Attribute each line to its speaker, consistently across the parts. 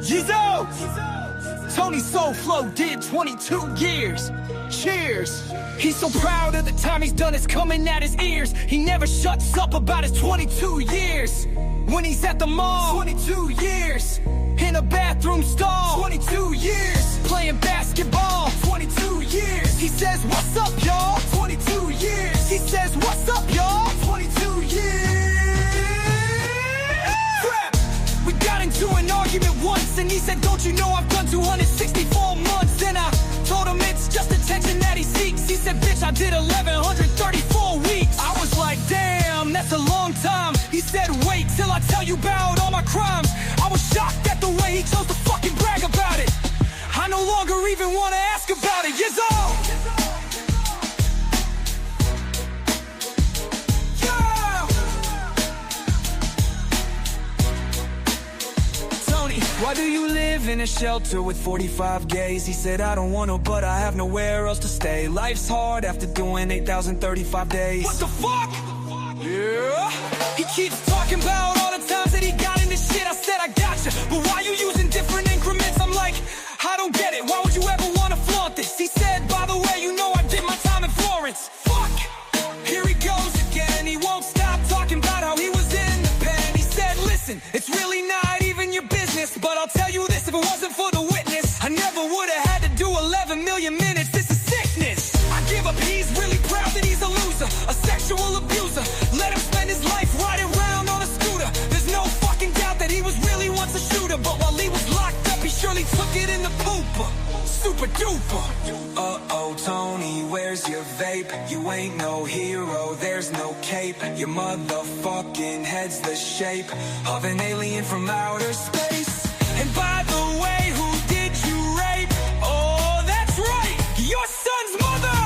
Speaker 1: Yizzo! Tony Soul Flow did 22 years. Cheers! He's so proud of the time he's done, it's coming at his ears. He never shuts up about his 22 years. When he's at the mall, 22 years. In a bathroom stall, 22 years. Playing basketball, 22 years. He says, what's up, y'all? 22 years. He says, what's up, y'all? 22 years. Crap! We got into an argument once, and he said, don't you know I've done 264 months? Then I told him it's just attention that he seeks. He said, bitch, I did 1,134 weeks. I was like, damn, that's a long time. He said, wait till I tell you about all my crimes. I was shocked at the way he chose to fucking brag about it. I no longer even want to ask about it. Yes, all. Why do you live in a shelter with 45 gays? He said, I don't want to, but I have nowhere else to stay. Life's hard after doing 8,035 days. What the fuck? Yeah. He keeps talking about all the times that he got into shit. I said, I gotcha, but why you using different increments? I'm like, I don't get it. Why would you ever want to flaunt this? He said, by the way, you know I did my time in Florence. Fuck. Here he goes again. He won't stop talking about how he was in the pen. He said, listen, it's really not even your business, but I'll tell you this, if it wasn't for the witness, I never would have had to do 11 million minutes. This is sickness. I give up, he's really proud that he's a loser, a sexual abuser. Let him spend his life riding around on a scooter. There's no fucking doubt that he was really once a shooter, but while he was locked up, he surely took it in the pooper. Super duper. Uh-oh, Tony, where's your vape? You ain't no hero, there's no cape. Your motherfucking head's the shape of an alien from outer space. And by the way, who did you rape? Oh, that's right, your son's mother!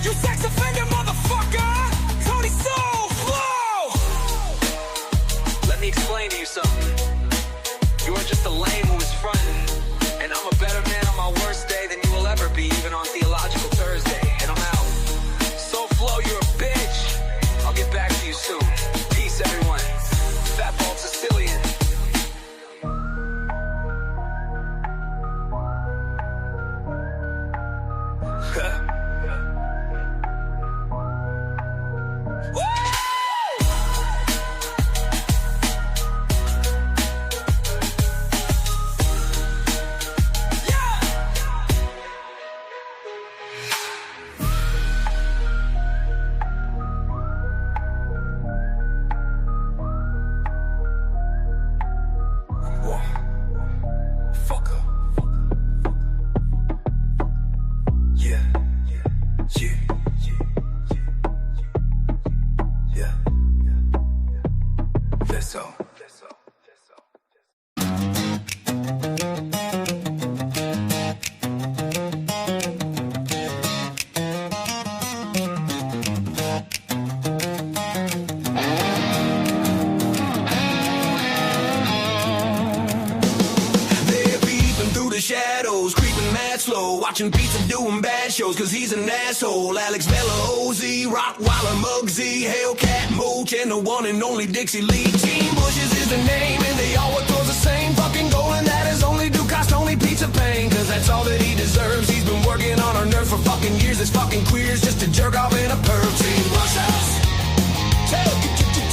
Speaker 1: You sex offender motherfucker! Tony Soul Flow! Let me explain to you something. You are just a lame who is fronting. And I'm a better man on my worst day than you will ever be, even on Theological Thursday. And I'm out. Soul Flow, you're a bitch. I'll get back to you soon. Peace, everyone. Venmo Bald-Sicilian.
Speaker 2: Shadows creeping mad slow, watching pizza doing bad shows, cause he's an asshole. Alex Bella, OZ, Rottweiler, Muggsy, Hellcat, Mooch, and the one and only Dixie Lee. Team Bushes is the name, and they all work towards the same fucking goal, and that is only do cost only pizza pain, cause that's all that he deserves. He's been working on our nerve for fucking years. This fucking queer's just a jerk off in a perv. Team Bushes,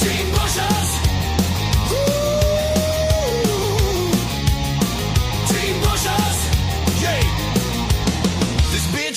Speaker 2: Team Bushes.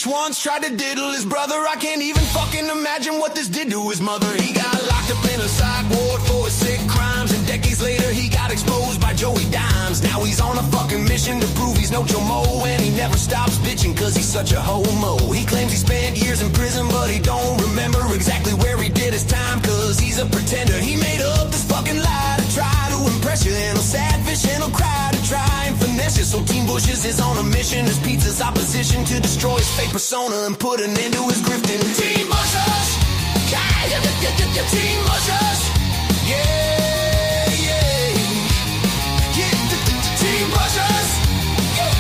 Speaker 2: Once tried to diddle his brother. I can't even fucking imagine what this did to his mother. He got locked up in a psych ward for his sick crimes, and decades later he got exposed by Joey Dimes. Now he's on a fucking mission to prove he's no Jomo, and he never stops bitching cause he's such a homo. He claims he spent years in prison, but he don't remember exactly where he did his time, cause he's a pretender. He made up this fucking lie to try to impress you, and he'll sadfish and he'll cry to try and finesse you. So Team Bushes is on a mission as pizza's opposition to destroy his fake persona and put an end to his grifting. Team Bushes, Team Bushes, yeah, yeah, Team Bushes, yeah.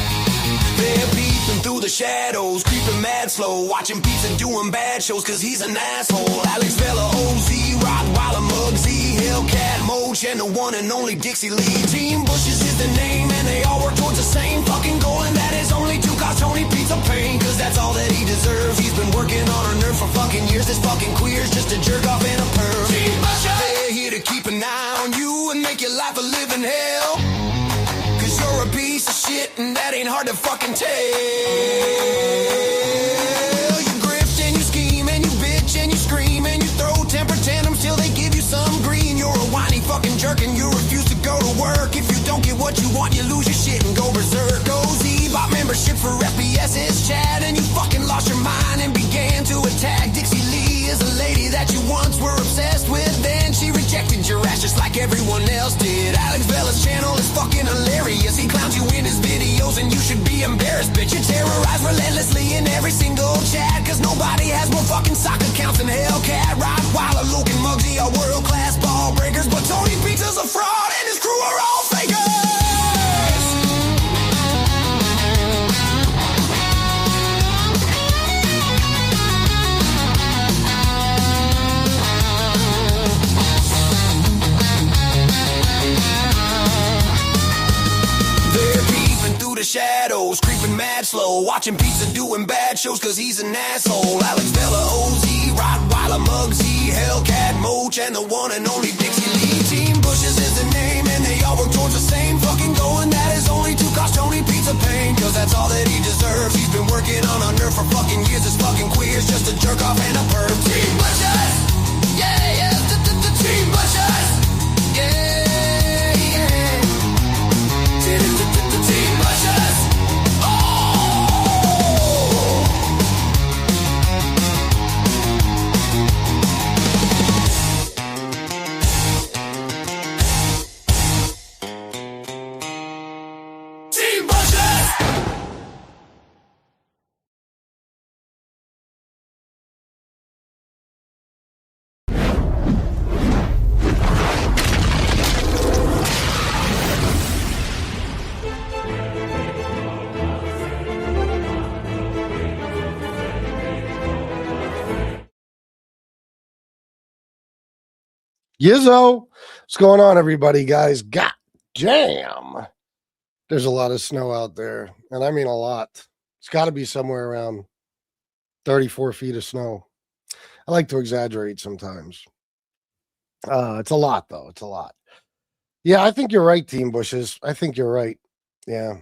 Speaker 2: They're peeping through the shadows, creeping mad slow, watching pizza doing bad shows, cause he's an asshole. Alex Bella, OZ, Rottweiler, Muggsy, Hellcat, Mooch, Moach and the one and only Dixie Lee. Team Bushes is the name, and they all work towards the same fucking goal, and that is only to cause Tony Pizza pain, cause that's all that he deserves. He's been working on her nerve for fucking years. This fucking queer's just a jerk off and a perv. Team Bushes, they're here to keep an eye on you and make your life a living hell, cause you're a piece of shit and that ain't hard to fucking tell. Scream and you throw temper tantrums till they give you some green. You're a whiny fucking jerk and you refuse to go to work. If you don't get what you want, you lose your shit and go berserk. Go Z, bought membership for FBS's chat, and you fucking lost your mind and began to attack. Dixie Lee is a lady that you once were obsessed with, then she rejected your ass just like everyone else did. Alex Vella's channel is fucking hilarious. He clowns you in his videos and you should be embarrassed, bitch. You terrorize relentlessly in every single chat, cause nobody has more fucking sock accounts than Hellcat. Rottweiler, Logan Muggsy are world-class ball breakers, but Tony Pizza's a fraud and his crew are all fakers. The shadows, creeping mad slow, watching Pizza doing bad shows cause he's an asshole. Alex Vella, OZ, Rottweiler, Muggsy, Hellcat, Moach, and the one and only Dixie Lee. Team Bushes is the name, and they all work towards the same fucking goal, and that is only to cause Tony Pizza pain, cause that's all that he deserves. He's been working on a nerve for fucking years. This fucking queer's just a jerk off and a perv. Team Bushes, yeah, yeah, the Team Bushes, yeah.
Speaker 3: Yizzo, what's going on, everybody, guys? God damn, there's a lot of snow out there, and I mean a lot. It's got to be somewhere around 34 feet of snow. I like to exaggerate sometimes. It's a lot, though. It's a lot. Yeah, I think you're right, Team Bushes. I think you're right. Yeah.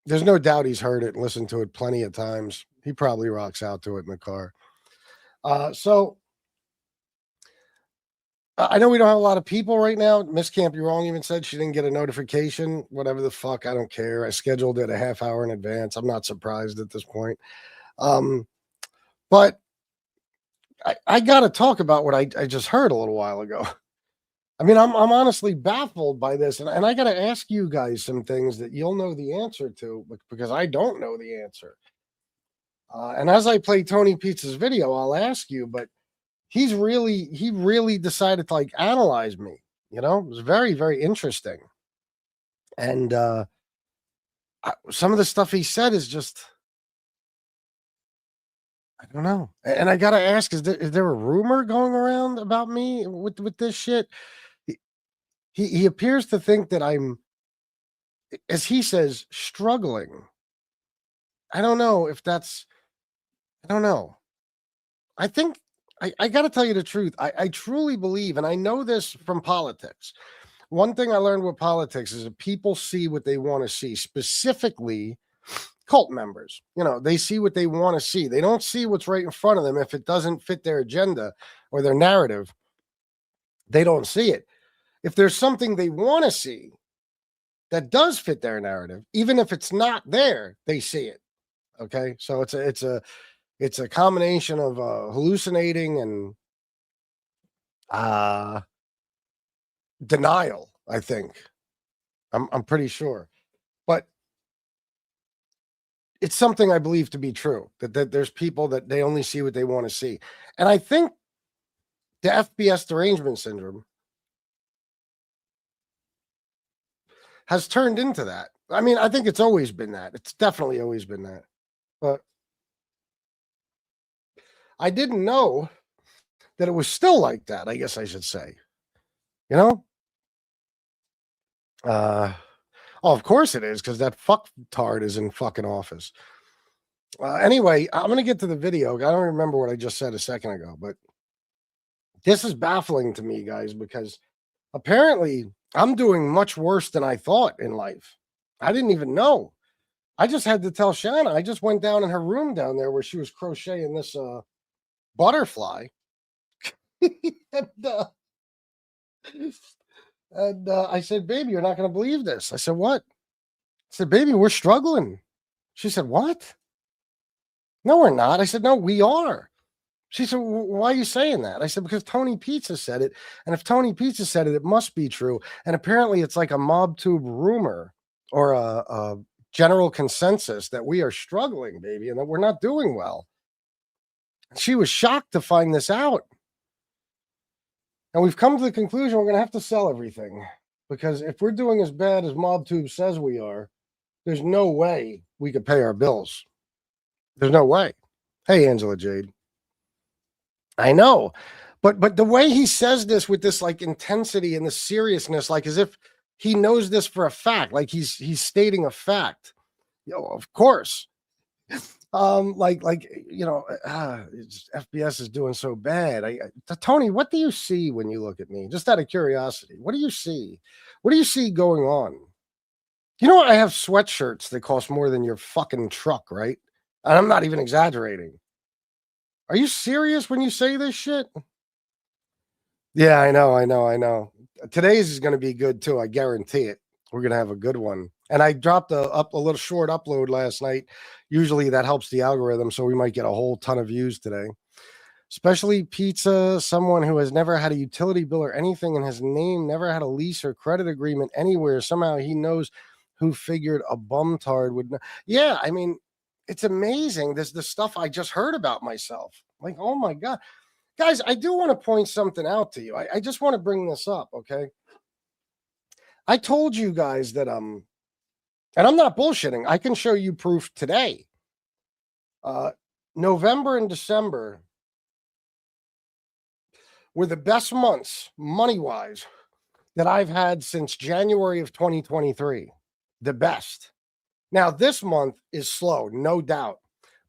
Speaker 3: There's no doubt he's heard it and listened to it plenty of times. He probably rocks out to it in the car. So I know we don't have a lot of people right now. Miss Can't Be Wrong even said she didn't get a notification. Whatever the fuck, I don't care. I scheduled it a half hour in advance. I'm not surprised at this point. But I got to talk about what I just heard a little while ago. I mean, I'm honestly baffled by this, and I got to ask you guys some things that you'll know the answer to, because I don't know the answer. And as I play Tony Pizza's video, I'll ask you, but he really decided to analyze me. You know, it was very, very interesting. And some of the stuff he said is just, I don't know. And I got to ask, is there a rumor going around about me with this shit? He appears to think that I'm, as he says, struggling. I don't know if that's, I don't know. I think, I got to tell you the truth. I truly believe, and I know this from politics. One thing I learned with politics is that people see what they want to see, specifically cult members. You know, they see what they want to see. They don't see what's right in front of them. If it doesn't fit their agenda or their narrative, they don't see it. If there's something they want to see that does fit their narrative, even if it's not there, they see it. Okay, so it's a combination of hallucinating and denial, I think. I'm pretty sure. But it's something I believe to be true, that there's people that they only see what they want to see. And I think the FBS derangement syndrome has turned into that. I mean, I think it's always been that. It's definitely always been that. But I didn't know that it was still like that, I guess I should say. You know? Oh, of course it is, because that fucktard is in fucking office. Anyway, I'm going to get to the video. I don't remember what I just said a second ago, but this is baffling to me, guys, because apparently I'm doing much worse than I thought in life. I didn't even know. I just had to tell Shanna. I just went down in her room down there where she was crocheting this butterfly. and I said, baby, you're not going to believe this. I said, what? I said, baby, we're struggling. She said, what? No, we're not. I said, no, we are. She said, why are you saying that? I said, because Tony Pizza said it. And if Tony Pizza said it, it must be true. And apparently it's like a MobTube rumor or a general consensus that we are struggling, baby, and that we're not doing well. She was shocked to find this out. And we've come to the conclusion we're going to have to sell everything, because if we're doing as bad as MobTube says we are, there's no way we could pay our bills. There's no way. Hey, Angela Jade. I know, but the way he says this with this like intensity and the seriousness, like as if he knows this for a fact, like he's stating a fact. Of course. FBS is doing so bad. Tony, what do you see when you look at me? Just out of curiosity, what do you see? What do you see going on? You know, I have sweatshirts that cost more than your fucking truck, right? And I'm not even exaggerating. Are you serious when you say this shit? Yeah, I know. Today's is going to be good too. I guarantee it. We're going to have a good one. And I dropped a little short upload last night. Usually that helps the algorithm, so we might get a whole ton of views today. Especially Pizza, someone who has never had a utility bill or anything in his name, never had a lease or credit agreement anywhere. Somehow he knows who figured a bumtard would know. Yeah, I mean, it's amazing. This the stuff I just heard about myself. Like, oh my God. Guys, I do want to point something out to you. I just want to bring this up, okay? I told you guys that and I'm not bullshitting. I can show you proof today. November and December were the best months, money-wise, that I've had since January of 2023. The best. Now, this month is slow, no doubt.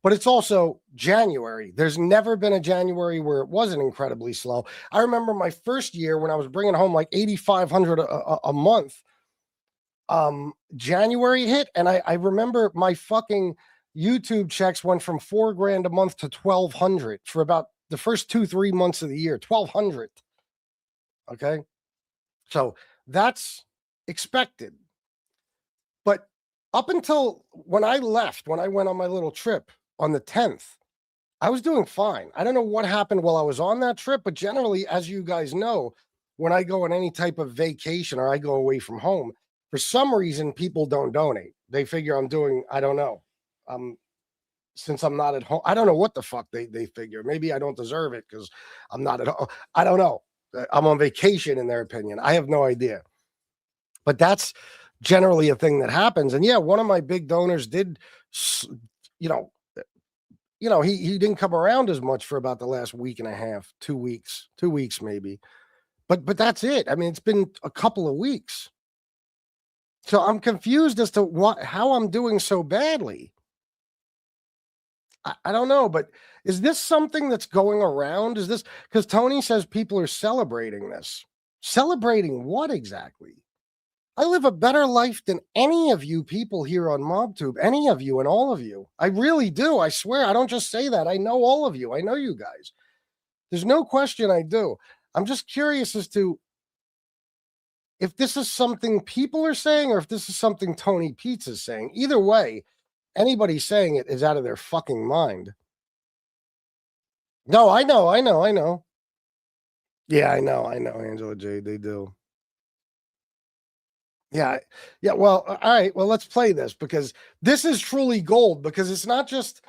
Speaker 3: But it's also January. There's never been a January where it wasn't incredibly slow. I remember my first year when I was bringing home like $8,500 a month. January hit, and I remember my fucking YouTube checks went from $4,000 a month to $1,200 for about the first 2-3 months of the year. $1,200. Okay, so that's expected. But up until when I left, when I went on my little trip on the 10th, I was doing fine. I don't know what happened while I was on that trip, but generally, as you guys know, when I go on any type of vacation or I go away from home, for some reason, people don't donate. They figure I'm doing, I don't know. Since I'm not at home, I don't know what the fuck they figure. Maybe I don't deserve it because I'm not at home. I don't know. I'm on vacation in their opinion. I have no idea. But that's generally a thing that happens. And yeah, one of my big donors did, he didn't come around as much for about the last week and a half, 2 weeks maybe. But that's it. I mean, it's been a couple of weeks. So I'm confused as to how I'm doing so badly. I don't know, but is this something that's going around? Is this because Tony says people are celebrating this? Celebrating what exactly? I live a better life than any of you people here on MobTube, any of you and all of you. I really do. I swear. I don't just say that. I know all of you. I know you guys. There's no question I do. I'm just curious as to if this is something people are saying or if this is something Tony Pizza is saying. Either way, anybody saying it is out of their fucking mind. No, I know. Yeah, I know, Angela Jade. They do. Yeah. Well, all right. Well, let's play this because this is truly gold because it's not just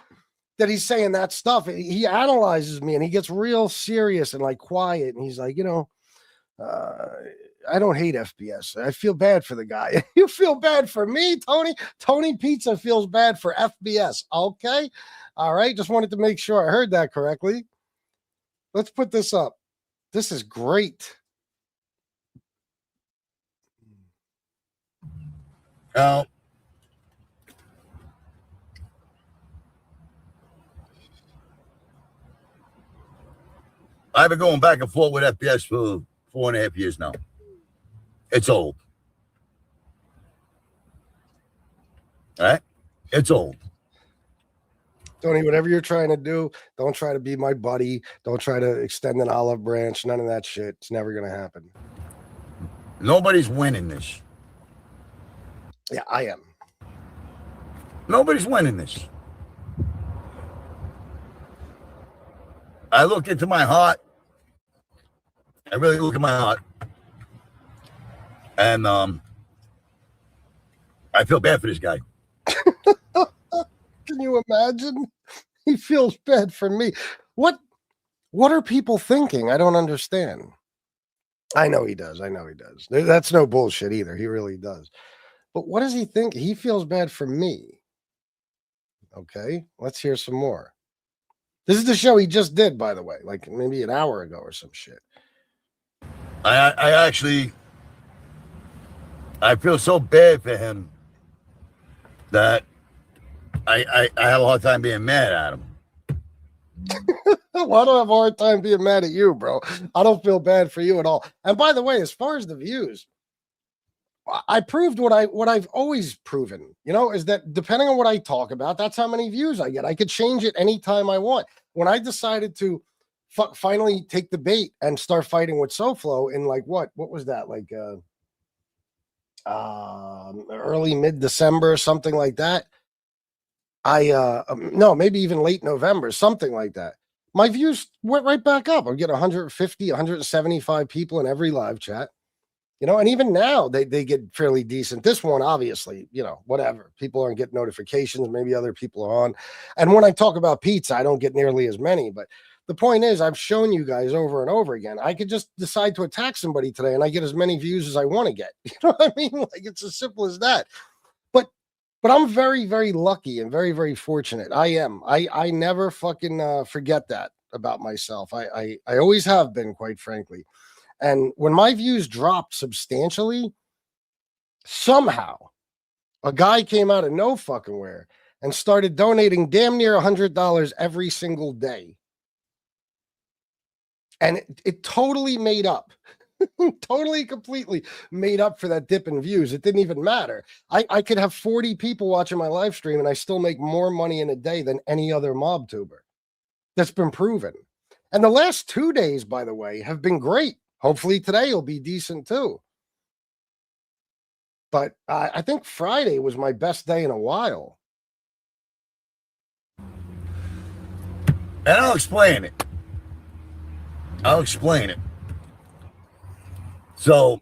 Speaker 3: that he's saying that stuff. He analyzes me and he gets real serious and like quiet. And he's like, I don't hate FBS. I feel bad for the guy. You feel bad for me, Tony? Tony Pizza feels bad for FBS. Okay. All right. Just wanted to make sure I heard that correctly. Let's put this up. This is great.
Speaker 4: Now, I've been going back and forth with FBS for 4.5 years now. It's old. All right? It's old.
Speaker 3: Tony, whatever you're trying to do, don't try to be my buddy. Don't try to extend an olive branch. None of that shit. It's never going to happen.
Speaker 4: Nobody's winning this.
Speaker 3: Yeah, I am.
Speaker 4: Nobody's winning this. I look into my heart. I really look at my heart. And I feel bad for this guy.
Speaker 3: Can you imagine? He feels bad for me. What are people thinking? I don't understand. I know he does. That's no bullshit either. He really does. But what does he think? He feels bad for me. Okay, let's hear some more. This is the show he just did, by the way, like maybe an hour ago or some shit.
Speaker 4: I feel so bad for him that I have a hard time being mad at him.
Speaker 3: Well, I don't have a hard time being mad at you, bro. I don't feel bad for you at all. And by the way, as far as the views, I proved what I've always proven, is that depending on what I talk about, that's how many views I get. I could change it anytime I want. When I decided to finally take the bait and start fighting with SoFlo in like what was that, like early mid-December, something like that. No, maybe even late November, something like that. My views went right back up. I get 150, 175 people in every live chat. And even now they get fairly decent. This one, obviously, whatever. People aren't getting notifications. Maybe other people are on. And when I talk about pizza, I don't get nearly as many. But the point is, I've shown you guys over and over again. I could just decide to attack somebody today and I get as many views as I want to get. You know what I mean? Like, it's as simple as that. But I'm very, very lucky and very, very fortunate. I am. I never fucking forget that about myself. I always have been, quite frankly. And when my views dropped substantially, somehow a guy came out of no fucking where and started donating damn near $100 every single day. And it totally made up. Totally, completely made up for that dip in views. It didn't even matter. I could have 40 people watching my live stream and I still make more money in a day than any other mob tuber. That's been proven. And the last 2 days, by the way, have been great. Hopefully today will be decent too. But I think Friday was my best day in a while.
Speaker 4: And I'll explain it. So,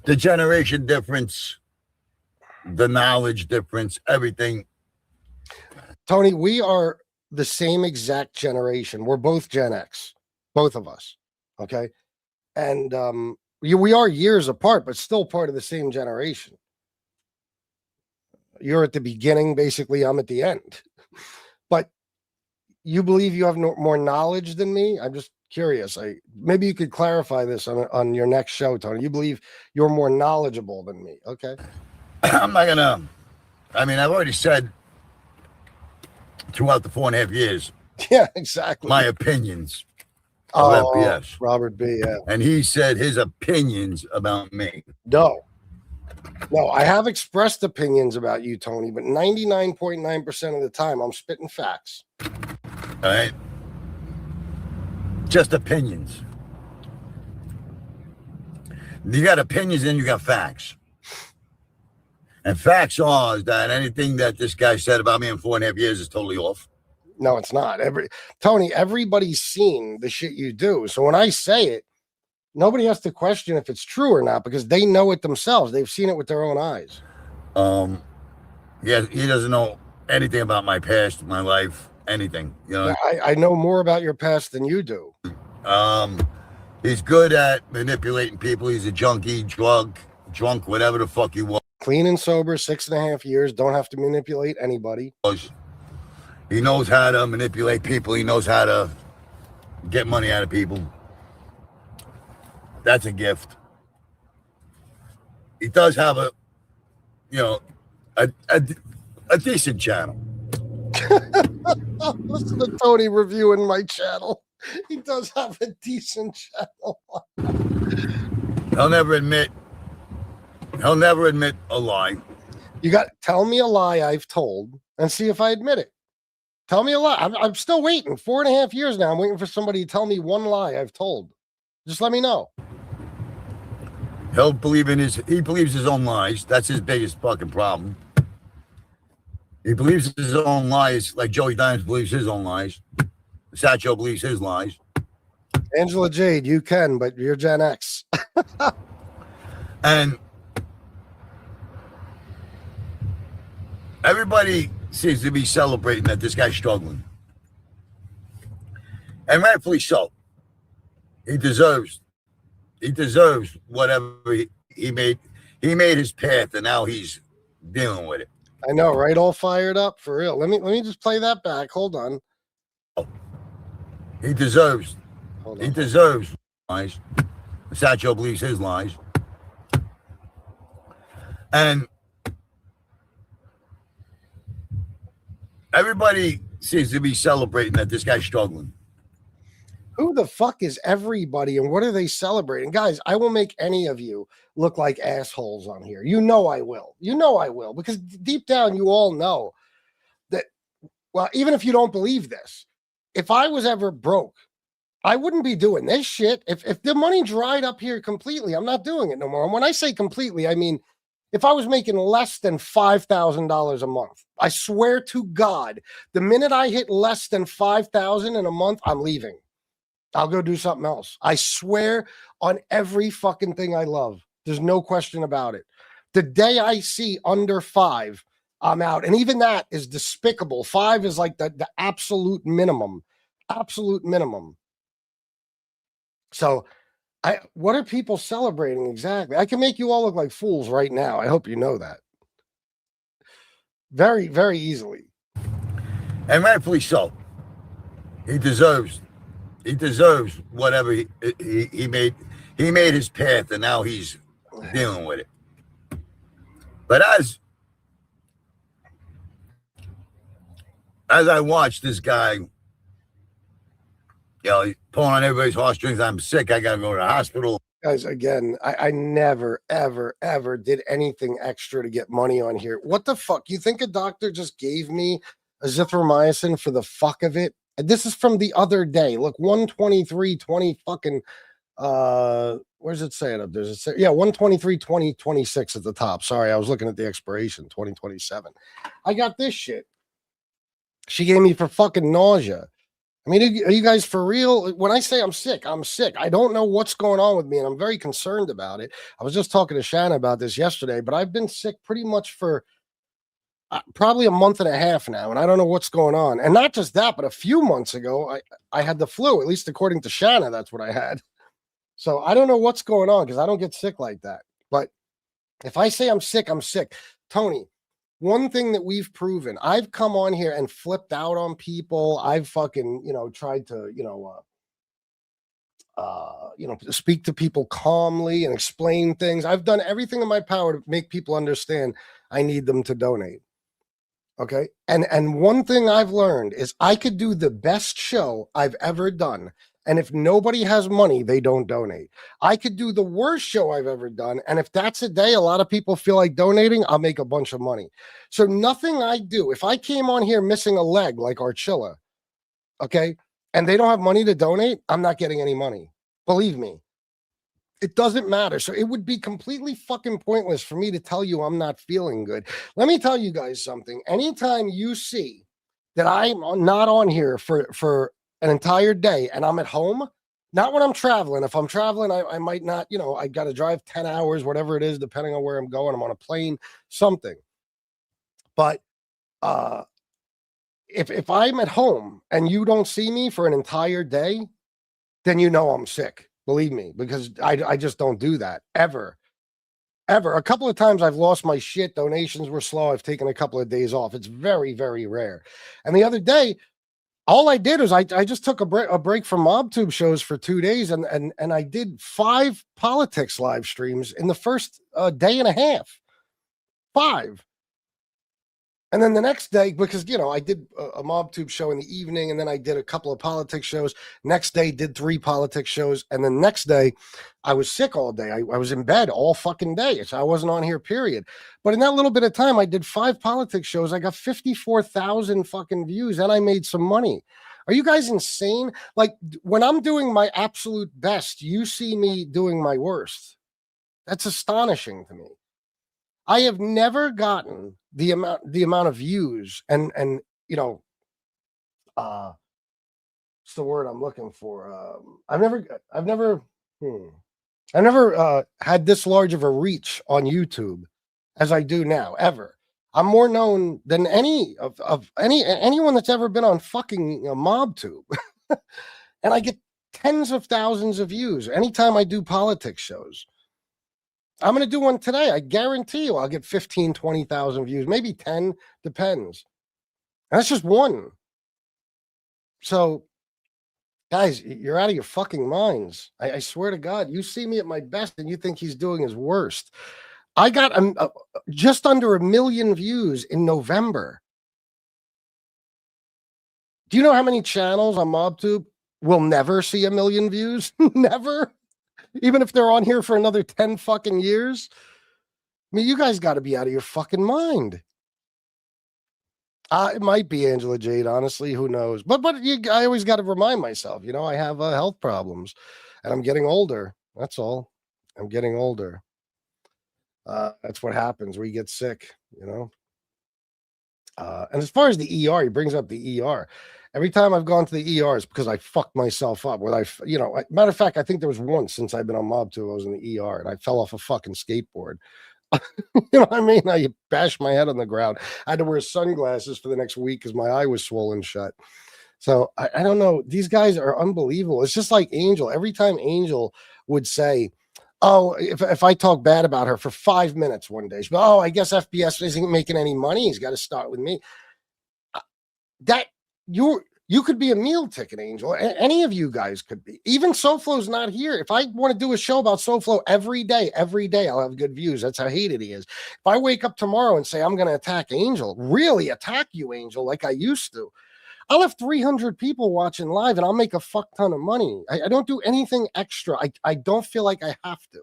Speaker 4: the generation difference, the knowledge difference, everything.
Speaker 3: Tony, we are the same exact generation. We're both Gen X, both of us. Okay. And we are years apart, but still part of the same generation. You're at the beginning, basically. I'm at the end. But you believe you have more knowledge than me? I'm just curious. Maybe you could clarify this on your next show, Tony. You believe you're more knowledgeable than me? Okay.
Speaker 4: I'm not gonna. I've already said throughout the 4.5 years.
Speaker 3: Yeah, exactly.
Speaker 4: My opinions.
Speaker 3: FBS. Robert B. Yeah.
Speaker 4: And he said his opinions about me.
Speaker 3: No, I have expressed opinions about you, Tony, but 99.9% of the time I'm spitting facts.
Speaker 4: All right. Just opinions. You got opinions and you got facts. And facts are that anything that this guy said about me in 4.5 years is totally off.
Speaker 3: No, it's not. Tony, everybody's seen the shit you do. So when I say it, nobody has to question if it's true or not because they know it themselves. They've seen it with their own eyes.
Speaker 4: Yeah, he doesn't know anything about my past, my life, anything.
Speaker 3: I know more about your past than you do.
Speaker 4: He's good at manipulating people. He's a junkie, drunk, whatever the fuck you want.
Speaker 3: Clean and sober, 6.5 years. Don't have to manipulate anybody.
Speaker 4: He knows how to manipulate people. He knows how to get money out of people. That's a gift. He does have a decent channel.
Speaker 3: Listen to Tony reviewing my channel. He does have a decent channel.
Speaker 4: He'll never admit a lie.
Speaker 3: You got tell me a lie I've told and see if I admit it. Tell me a lie. I'm still waiting. 4.5 years now. I'm waiting for somebody to tell me one lie I've told. Just let me know.
Speaker 4: He believes his own lies. That's his biggest fucking problem. He believes his own lies like Joey Dimes believes his own lies. Satcho believes his lies.
Speaker 3: Angela Jade, you can, but you're Gen X.
Speaker 4: And everybody seems to be celebrating that this guy's struggling. And rightfully so. He deserves whatever he made. He made his path and now he's dealing with it.
Speaker 3: I know, right? All fired up for real. Let me just play that back. Hold on.
Speaker 4: He deserves lies. Satcho believes his lies. And everybody seems to be celebrating that this guy's struggling.
Speaker 3: Who the fuck is everybody and what are they celebrating? Guys, I will make any of you look like assholes on here. You know I will. You know I will. Because deep down, you all know that, well, even if you don't believe this, if I was ever broke, I wouldn't be doing this shit. If the money dried up here completely, I'm not doing it no more. And when I say completely, I mean, if I was making less than $5,000 a month, I swear to God, the minute I hit less than $5,000 in a month, I'm leaving. I'll go do something else. I swear on every fucking thing I love. There's no question about it. The day I see under 5, I'm out. And even that is despicable. 5 is like the absolute minimum. Absolute minimum. So what are people celebrating exactly? I can make you all look like fools right now. I hope you know that. Very, very easily.
Speaker 4: And rightfully so. He deserves whatever he made. He made his path and now he's dealing with it. But as I watch this guy, he's pulling on everybody's heartstrings. I'm sick. I gotta go to the hospital.
Speaker 3: Guys, again, I never, ever, ever did anything extra to get money on here. What the fuck? You think a doctor just gave me azithromycin for the fuck of it? This is from the other day. Look, 123.20 fucking where's it say it up? There's a 123.2026 at the top. Sorry, I was looking at the expiration, 2027. I got this shit. She gave me for fucking nausea. I mean, are you guys for real? When I say I'm sick, I'm sick. I don't know what's going on with me, and I'm very concerned about it. I was just talking to Shanna about this yesterday, but I've been sick pretty much for probably a month and a half now, and I don't know what's going on. And not just that, but a few months ago, I had the flu. At least according to Shanna, that's what I had. So I don't know what's going on because I don't get sick like that. But if I say I'm sick, I'm sick. Tony, one thing that we've proven, I've come on here and flipped out on people. I've fucking, tried to, speak to people calmly and explain things. I've done everything in my power to make people understand I need them to donate. Okay. And one thing I've learned is I could do the best show I've ever done. And if nobody has money, they don't donate. I could do the worst show I've ever done. And if that's a day a lot of people feel like donating, I'll make a bunch of money. So nothing I do, if I came on here missing a leg like Archilla, okay, and they don't have money to donate, I'm not getting any money. Believe me. It doesn't matter. So it would be completely fucking pointless for me to tell you I'm not feeling good. Let me tell you guys something. Anytime you see that I'm not on here for an entire day and I'm at home, not when I'm traveling. If I'm traveling, I might not, I got to drive 10 hours, whatever it is, depending on where I'm going. I'm on a plane, something. But if I'm at home and you don't see me for an entire day, then you know I'm sick. Believe me, because I just don't do that ever. ever. A couple of times I've lost my shit. Donations were slow. I've taken a couple of days off. It's very, very rare. And the other day, all I did was I just took a break from MobTube shows for 2 days, and I did 5 politics live streams in the first day and a half. 5. And then the next day, because, I did a MobTube show in the evening, and then I did a couple of politics shows. Next day, did 3 politics shows. And then next day, I was sick all day. I was in bed all fucking day. So I wasn't on here, period. But in that little bit of time, I did 5 politics shows. I got 54,000 fucking views, and I made some money. Are you guys insane? Like, when I'm doing my absolute best, you see me doing my worst. That's astonishing to me. I have never gotten the amount of views and what's the word I'm looking for? I've never had this large of a reach on YouTube as I do now, ever. I'm more known than anyone that's ever been on fucking MobTube. And I get tens of thousands of views anytime I do politics shows. I'm going to do one today. I guarantee you I'll get 15, 20,000 views, maybe 10, depends. And that's just one. So, guys, you're out of your fucking minds. I swear to God, you see me at my best and you think he's doing his worst. I got just under 1 million views in November. Do you know how many channels on MobTube will never see 1 million views? Never. Even if they're on here for another 10 fucking years. I mean, you guys got to be out of your fucking mind. It might be Angela Jade, honestly. Who knows? But I always got to remind myself, I have health problems and I'm getting older. That's all. I'm getting older. That's what happens. We get sick, And as far as the ER, he brings up the ER. Every time I've gone to the ER, it's because I fucked myself up. Matter of fact, I think there was once since I've been on MobTube, I was in the ER and I fell off a fucking skateboard. You know what I mean? I bashed my head on the ground. I had to wear sunglasses for the next week because my eye was swollen shut. So I don't know. These guys are unbelievable. It's just like Angel. Every time Angel would say, oh, if I talk bad about her for 5 minutes one day, she'd be, oh, I guess FBS isn't making any money. He's got to start with me. You could be a meal ticket, Angel. Any of you guys could be. Even SoFlo's not here. If I want to do a show about SoFlo every day, I'll have good views. That's how hated he is. If I wake up tomorrow and say I'm going to attack Angel, really attack you, Angel, like I used to, I'll have 300 people watching live and I'll make a fuck ton of money. I don't do anything extra. I don't feel like I have to.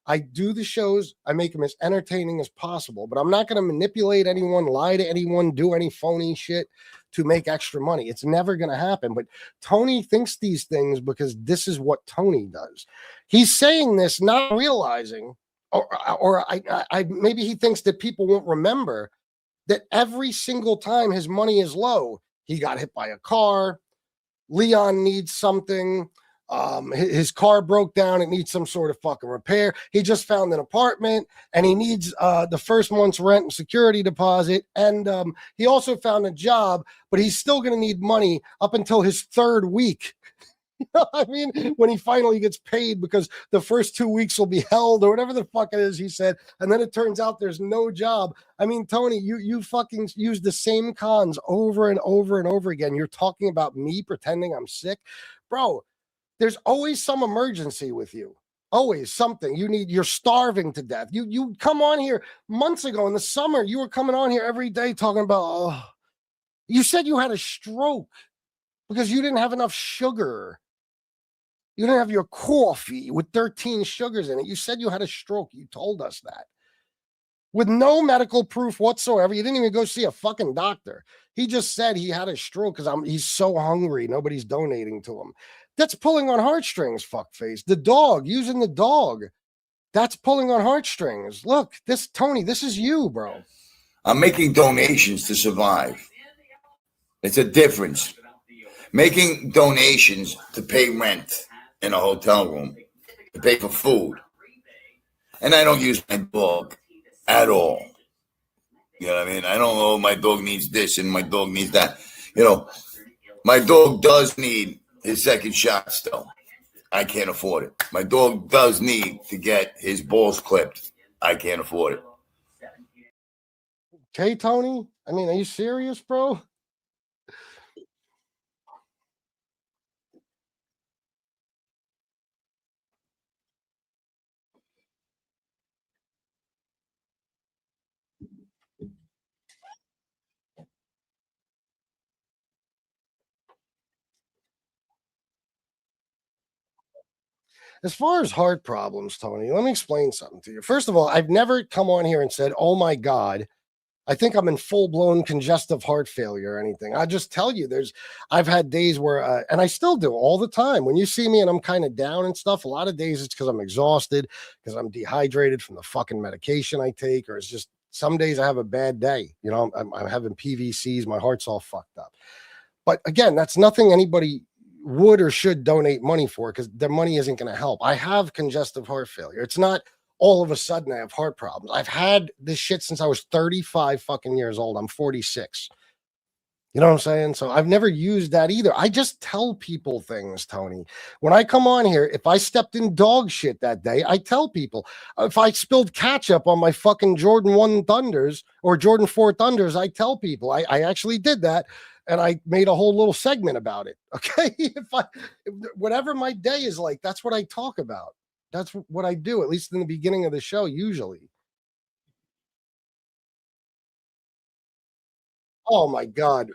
Speaker 3: I do the shows. I make them as entertaining as possible, but I'm not going to manipulate anyone, lie to anyone, do any phony shit to make extra money. It's never going to happen. But Tony thinks these things because this is what Tony does. He's saying this not realizing, or maybe he thinks that people won't remember that every single time his money is low, he got hit by a car, Leon needs something, his car broke down, it needs some sort of fucking repair, he just found an apartment and he needs the first month's rent and security deposit, and he also found a job, but he's still going to need money up until his 3rd week. You know what I mean? When he finally gets paid, because the first 2 weeks will be held or whatever the fuck it is he said, and then it turns out there's no job. I mean, Tony, you fucking use the same cons over and over and over again. You're talking about me pretending I'm sick. Bro, there's always some emergency with you. Always something. You're starving to death. You come on here months ago in the summer, you were coming on here every day talking about, you said you had a stroke because you didn't have enough sugar. You didn't have your coffee with 13 sugars in it. You said you had a stroke. You told us that. With no medical proof whatsoever. You didn't even go see a fucking doctor. He just said he had a stroke because he's so hungry. Nobody's donating to him. That's pulling on heartstrings, fuckface. The dog, using the dog. That's pulling on heartstrings. Look, Tony, this is you, bro.
Speaker 5: I'm making donations to survive. It's a difference. Making donations to pay rent in a hotel room, to pay for food. And I don't use my dog at all. You know what I mean? I don't know, my dog needs this and my dog needs that. My dog does need his second shot still. I can't afford it. My dog does need to get his balls clipped. I can't afford it.
Speaker 3: Okay, Tony. I mean, are you serious, bro? As far as heart problems, Tony, let me explain something to you. First of all, I've never come on here and said, "Oh my God, I think I'm in full blown congestive heart failure" or anything. I just tell you, I've had days where, and I still do all the time. When you see me and I'm kind of down and stuff, a lot of days it's because I'm exhausted, because I'm dehydrated from the fucking medication I take, or it's just some days I have a bad day. You know, I'm having PVCs, my heart's all fucked up. But again, that's nothing anybody would or should donate money for, because their money isn't going to help. I have congestive heart failure. It's not all of a sudden I have heart problems. I've had this shit since I was 35 fucking years old. I'm 46. You know what I'm saying? So I've never used that either. I just tell people things, Tony. When I come on here, if I stepped in dog shit that day, I tell people. If I spilled ketchup on my fucking Jordan 1 Thunders or Jordan 4 Thunders, I tell people. I actually did that. And I made a whole little segment about it. Okay. Whatever my day is like, that's what I talk about. That's what I do, at least in the beginning of the show, usually. Oh my God.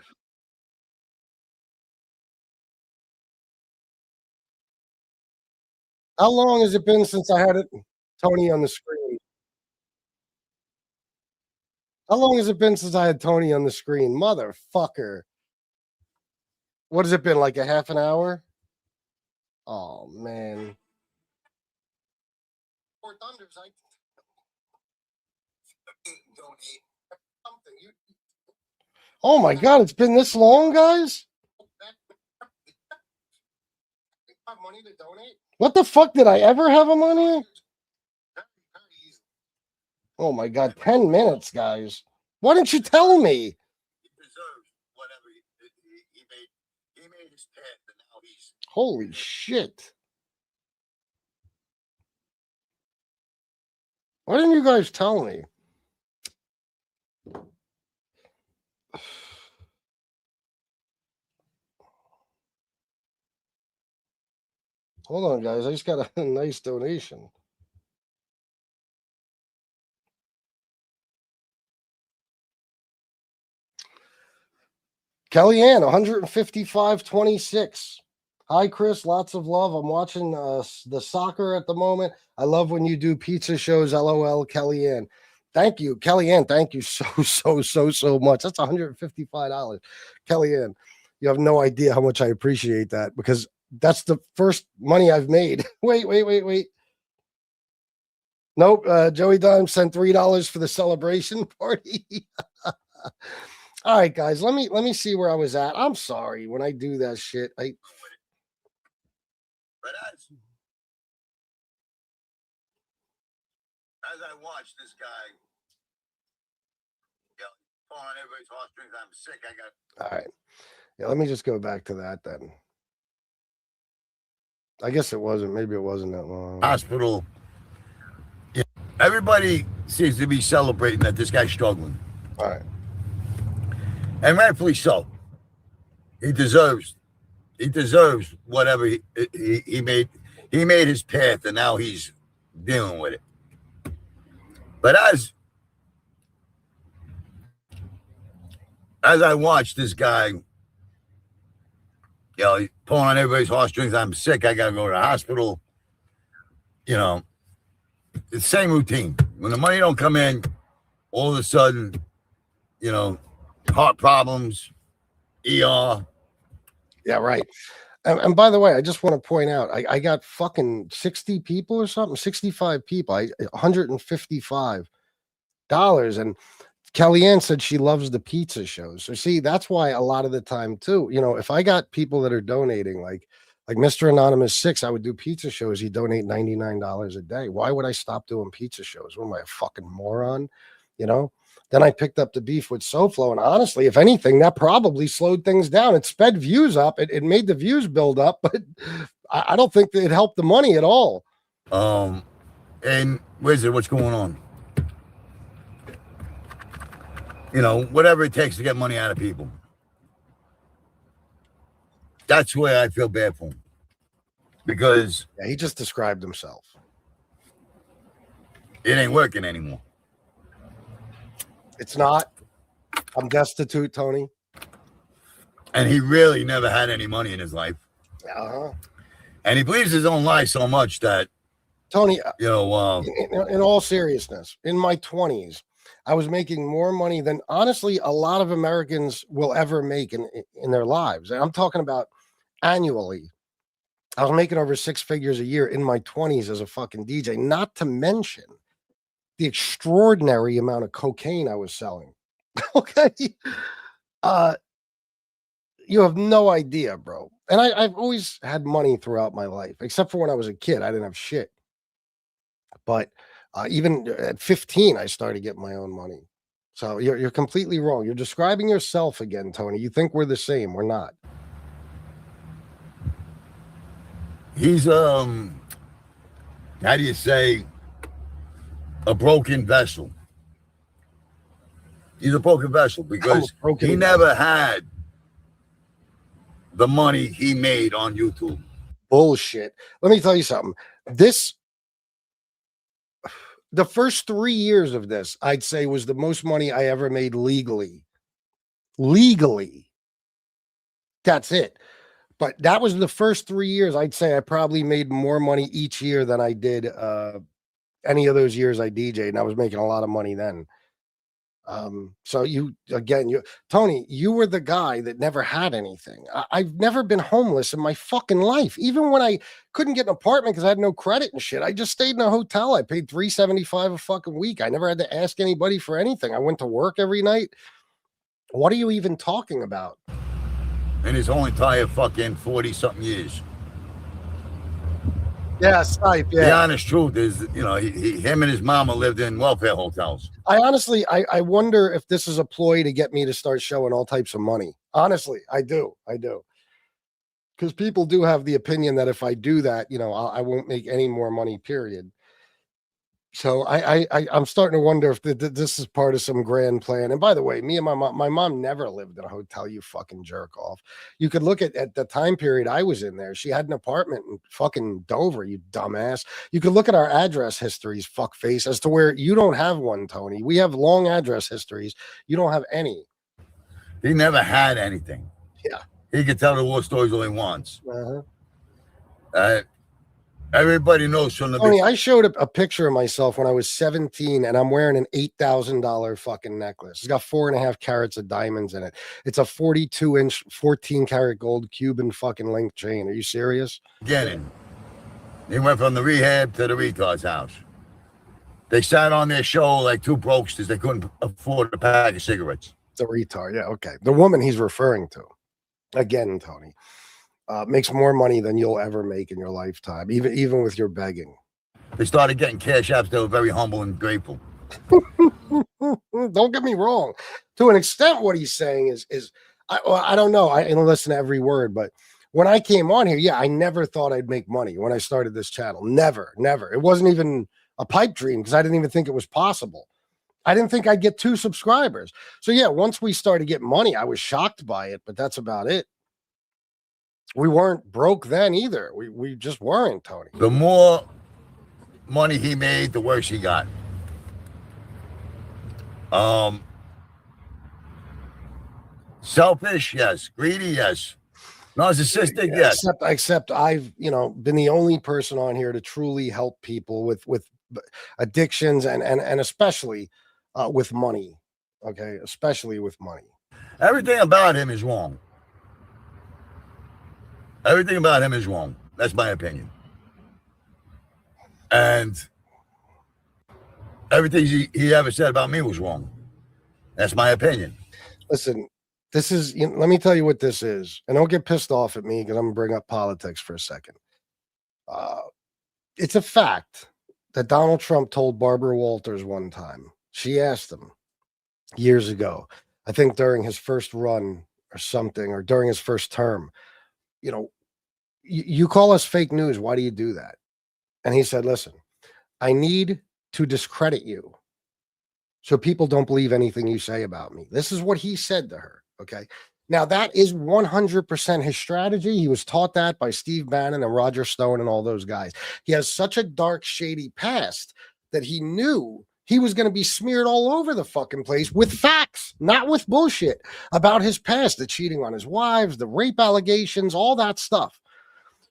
Speaker 3: How long has it been since I had it, Tony, on the screen? How long has it been since I had Tony on the screen? Motherfucker. What has it been, like a half an hour? Oh man. Four Thunders, oh my God, it's been this long, guys? What the fuck? Did I ever have him on here? Oh my God, 10 minutes, guys. Why didn't you tell me?
Speaker 4: He deserves whatever he made his path, and now he's.
Speaker 3: Holy shit. Why didn't you guys tell me? Hold on, guys. I just got a nice donation. Kellyanne, 155.26. Hi, Chris. Lots of love. I'm watching the soccer at the moment. I love when you do pizza shows. LOL, Kellyanne. Thank you, Kellyanne. Thank you so much. That's $155. Kellyanne, you have no idea how much I appreciate that, because that's the first money I've made. Wait. Nope. Joey Dime sent $3 for the celebration party. All right, guys. Let me see where I was at. I'm sorry when I do that shit.
Speaker 4: But as I watch this guy, pulling on everybody's heartstrings, I'm sick.
Speaker 3: All right. Yeah, let me just go back to that then. I guess it wasn't. Maybe it wasn't that long.
Speaker 4: Hospital. Yeah. Everybody seems to be celebrating that this guy's struggling.
Speaker 3: All right.
Speaker 4: And rightfully so. He deserves whatever he made. He made his path, and now he's dealing with it. But as I watch this guy, he's pulling on everybody's heartstrings. I'm sick. I got to go to the hospital. It's the same routine. When the money don't come in, all of a sudden, heart problems, ER.
Speaker 3: Yeah, right. And by the way, I just want to point out, I got fucking 60 people or something, 65 people, $155. And Kellyanne said she loves the pizza shows. So see, that's why a lot of the time too, if I got people that are donating, like Mr. Anonymous 6, I would do pizza shows. He'd donate $99 a day. Why would I stop doing pizza shows? What am I, a fucking moron? Then I picked up the beef with SoFlo, and honestly, if anything, that probably slowed things down. It sped views up. It made the views build up, but I don't think that it helped the money at all.
Speaker 4: And where's it? What's going on? You know, whatever it takes to get money out of people. That's where I feel bad for him. Because
Speaker 3: Yeah, he just described himself.
Speaker 4: it ain't working anymore.
Speaker 3: It's not. I'm destitute, Tony.
Speaker 4: And he really never had any money in his life.
Speaker 3: Uh-huh.
Speaker 4: And he believes his own lie so much that,
Speaker 3: Tony,
Speaker 4: you know,
Speaker 3: in all seriousness, in my 20s, I was making more money than, honestly, a lot of Americans will ever make in their lives. And I'm talking about annually. I was making over 6 figures a year in my 20s as a fucking DJ, not to mention the extraordinary amount of cocaine I was selling. Okay. You have no idea, bro. And I've always had money throughout my life, except for when I was a kid. I didn't have shit. But even at 15, I started getting my own money. So you're completely wrong. You're describing yourself again, Tony. You think we're the same. We're not.
Speaker 4: he's, how do you say, a broken vessel. He's a broken vessel because he never had the money he made on YouTube.
Speaker 3: Bullshit. Let me tell you something. The first 3 years of this, I'd say, was the most money I ever made legally. Legally. That's it. But that was the first 3 years. I'd say I probably made more money each year than I did any of those years I DJ'd, and I was making a lot of money then. So Tony, you were the guy that never had anything. I've never been homeless in my fucking life. Even when I couldn't get an apartment because I had no credit and shit, I just stayed in a hotel. I paid $375 a fucking week. I never had to ask anybody for anything. I went to work every night. What are you even talking about?
Speaker 4: In his whole entire fucking 40-something years.
Speaker 3: Yeah, Snipe, yeah.
Speaker 4: The honest truth is, you know, him and his mama lived in welfare hotels.
Speaker 3: I wonder if this is a ploy to get me to start showing all types of money. Honestly, I do. Because people do have the opinion that if I do that, you know, I won't make any more money, period. So I'm starting to wonder if this is part of some grand plan. And by the way, me and my mom never lived in a hotel, you fucking jerk off. You could look at the time period I was in there. She had an apartment in fucking Dover, you dumbass. You could look at our address histories, fuckface, as to where you don't have one, Tony. We have long address histories. You don't have any.
Speaker 4: He never had anything.
Speaker 3: Yeah.
Speaker 4: He could tell the war stories all he wants.
Speaker 3: Uh-huh.
Speaker 4: Everybody knows from the
Speaker 3: Tony, I showed a picture of myself when I was 17, and I'm wearing an $8,000 fucking necklace. It's got 4.5 carats of diamonds in it. It's a 42-inch, 14-karat gold Cuban fucking link chain. Are you serious?
Speaker 4: Getting. He went from the rehab to the retard's house. They sat on their show like two brokesters. They couldn't afford a pack of cigarettes.
Speaker 3: It's a retard. Yeah, okay. The woman he's referring to, again, Tony, makes more money than you'll ever make in your lifetime, even with your begging.
Speaker 4: They started getting cash apps. They were very humble and grateful.
Speaker 3: Don't get me wrong. To an extent, what he's saying is I don't know. I don't listen to every word, but when I came on here, yeah, I never thought I'd make money when I started this channel. Never. It wasn't even a pipe dream because I didn't even think it was possible. I didn't think I'd get 2 subscribers. So yeah, once we started getting money, I was shocked by it, but that's about it. We weren't broke then either. We just weren't, Tony.
Speaker 4: The more money he made, the worse he got. Selfish, yes. Greedy, yes. Narcissistic, yes.
Speaker 3: Except I've, been the only person on here to truly help people with addictions and especially with money. Okay, especially with money.
Speaker 4: Everything about him is wrong. Everything about him is wrong. That's my opinion. And everything he ever said about me was wrong. That's my opinion.
Speaker 3: Listen, this is, let me tell you what this is. And don't get pissed off at me because I'm going to bring up politics for a second. It's a fact that Donald Trump told Barbara Walters one time. She asked him years ago, I think during his first run or something, or during his first term, you call us fake news. Why do you do that? And he said, listen, I need to discredit you so people don't believe anything you say about me. This is what he said to her. Okay. Now, that is 100% his strategy. He was taught that by Steve Bannon and Roger Stone and all those guys. He has such a dark, shady past that he knew he was going to be smeared all over the fucking place with facts, not with bullshit about his past, the cheating on his wives, the rape allegations, all that stuff.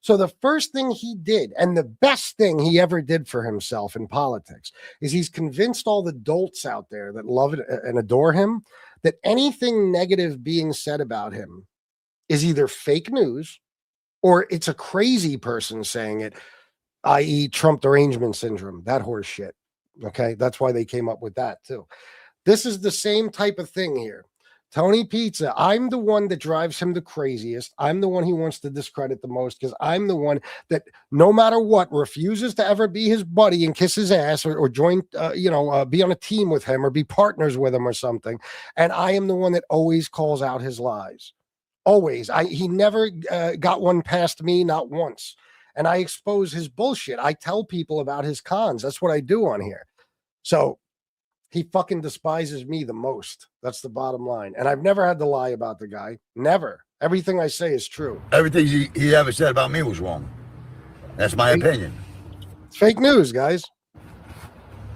Speaker 3: So the first thing he did, and the best thing he ever did for himself in politics, is he's convinced all the dolts out there that love it and adore him that anything negative being said about him is either fake news or it's a crazy person saying it, i.e. Trump derangement syndrome, that horse shit. Okay, that's why they came up with that too. This is the same type of thing here. Tony Pizza, I'm the one that drives him the craziest. I'm the one he wants to discredit the most because I'm the one that, no matter what, refuses to ever be his buddy and kiss his ass or join, be on a team with him or be partners with him or something. And I am the one that always calls out his lies. Always. He never got one past me, not once. And I expose his bullshit. I tell people about his cons. That's what I do on here. So he fucking despises me the most. That's the bottom line. And I've never had to lie about the guy. Never. Everything I say is true.
Speaker 4: Everything he ever said about me was wrong. That's my opinion.
Speaker 3: It's fake news, guys.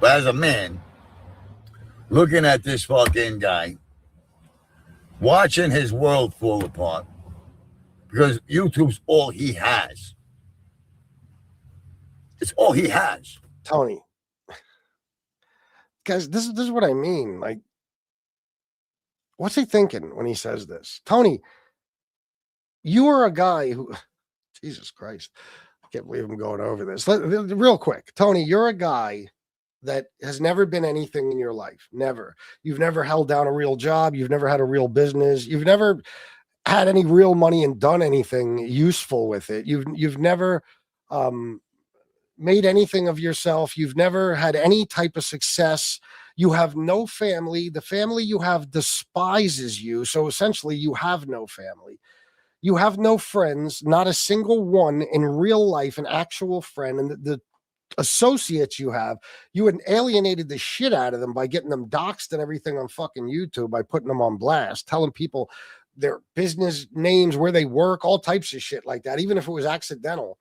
Speaker 4: But as a man, looking at this fucking guy, watching his world fall apart, because YouTube's all he has. It's all he has.
Speaker 3: Tony. Guys, this is what I mean. Like, what's he thinking when he says this? Tony, you are a guy who, Jesus Christ, I can't believe I'm going over this. Real quick, Tony, you're a guy that has never been anything in your life. Never. You've never held down a real job. You've never had a real business. You've never had any real money and done anything useful with it. You've never made anything of yourself. You've never had any type of success. You have no family. The family you have despises you. So essentially you have no family. You have no friends, not a single one in real life, an actual friend. And the associates you had alienated the shit out of them by getting them doxxed and everything on fucking YouTube, by putting them on blast, telling people their business names, where they work, all types of shit like that, even if it was accidental.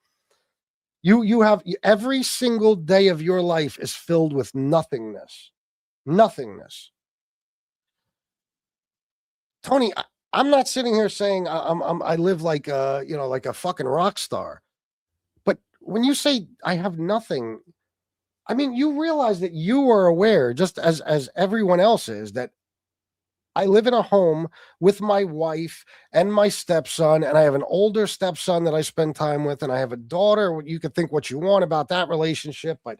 Speaker 3: You have every single day of your life is filled with nothingness. Nothingness. Tony, I'm not sitting here saying I live like like a fucking rock star. But when you say I have nothing, I mean, you realize that you are aware, just as everyone else is, that I live in a home with my wife and my stepson, and I have an older stepson that I spend time with, and I have a daughter. You could think what you want about that relationship, but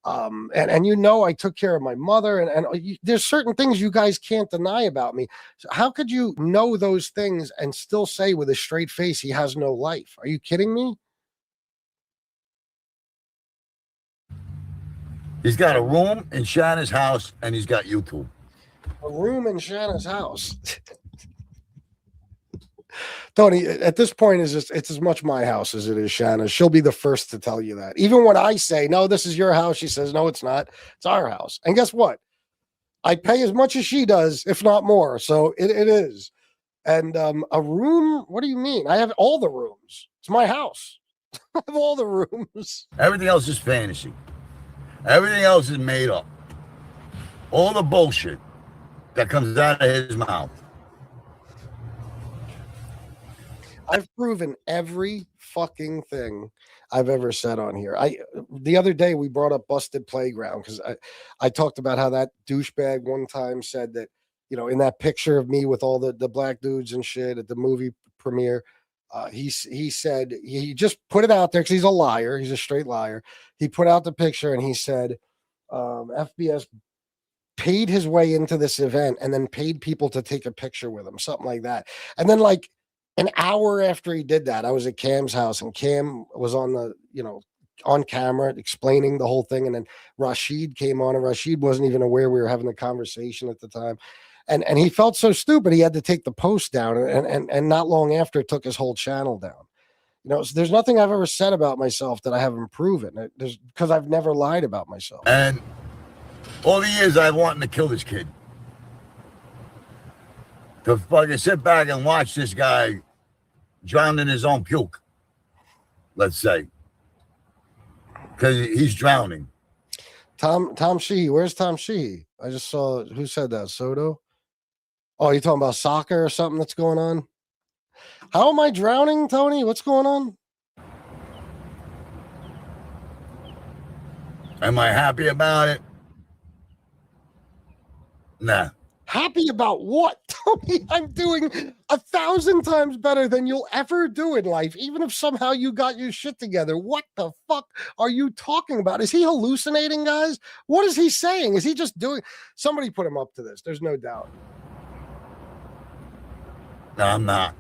Speaker 3: I took care of my mother, and there's certain things you guys can't deny about me. So how could you know those things and still say with a straight face he has no life? Are you kidding me?
Speaker 4: He's got a room in Shanna's house, and he's got YouTube.
Speaker 3: A room in Shanna's house. Tony, at this point, it's as much my house as it is Shanna's. She'll be the first to tell you that. Even when I say, no, this is your house, she says, no, it's not. It's our house. And guess what? I pay as much as she does, if not more. So it is. And a room, what do you mean? I have all the rooms. It's my house. I have all the rooms.
Speaker 4: Everything else is fantasy. Everything else is made up. All the bullshit that comes out of his mouth.
Speaker 3: I've proven every fucking thing I've ever said on here. The other day we brought up Busted Playground because I talked about how that douchebag one time said that, in that picture of me with all the black dudes and shit at the movie premiere, he said, he just put it out there because he's a liar. He's a straight liar. He put out the picture and he said, FBS paid his way into this event and then paid people to take a picture with him, something like that. And then like an hour after he did that, I was at Cam's house and Cam was on on camera explaining the whole thing. And then Rashid came on, and Rashid wasn't even aware we were having a conversation at the time. And he felt so stupid. He had to take the post down, and not long after took his whole channel down. So there's nothing I've ever said about myself that I haven't proven, because I've never lied about myself.
Speaker 4: And All the years I've wanted to kill this kid. To fucking sit back and watch this guy drown in his own puke, let's say. Because he's drowning.
Speaker 3: Tom Sheehy. Where's Tom Sheehy? I just saw, who said that? Soto? Oh, you talking about soccer or something that's going on? How am I drowning, Tony? What's going on?
Speaker 4: Am I happy about it? Nah.
Speaker 3: Happy about what, Tony? I'm doing 1,000 times better than you'll ever do in life, even if somehow you got your shit together. What the fuck are you talking about? Is he hallucinating, guys? What is he saying? Is he just doing? Somebody put him up to this. There's no doubt.
Speaker 4: No, I'm not.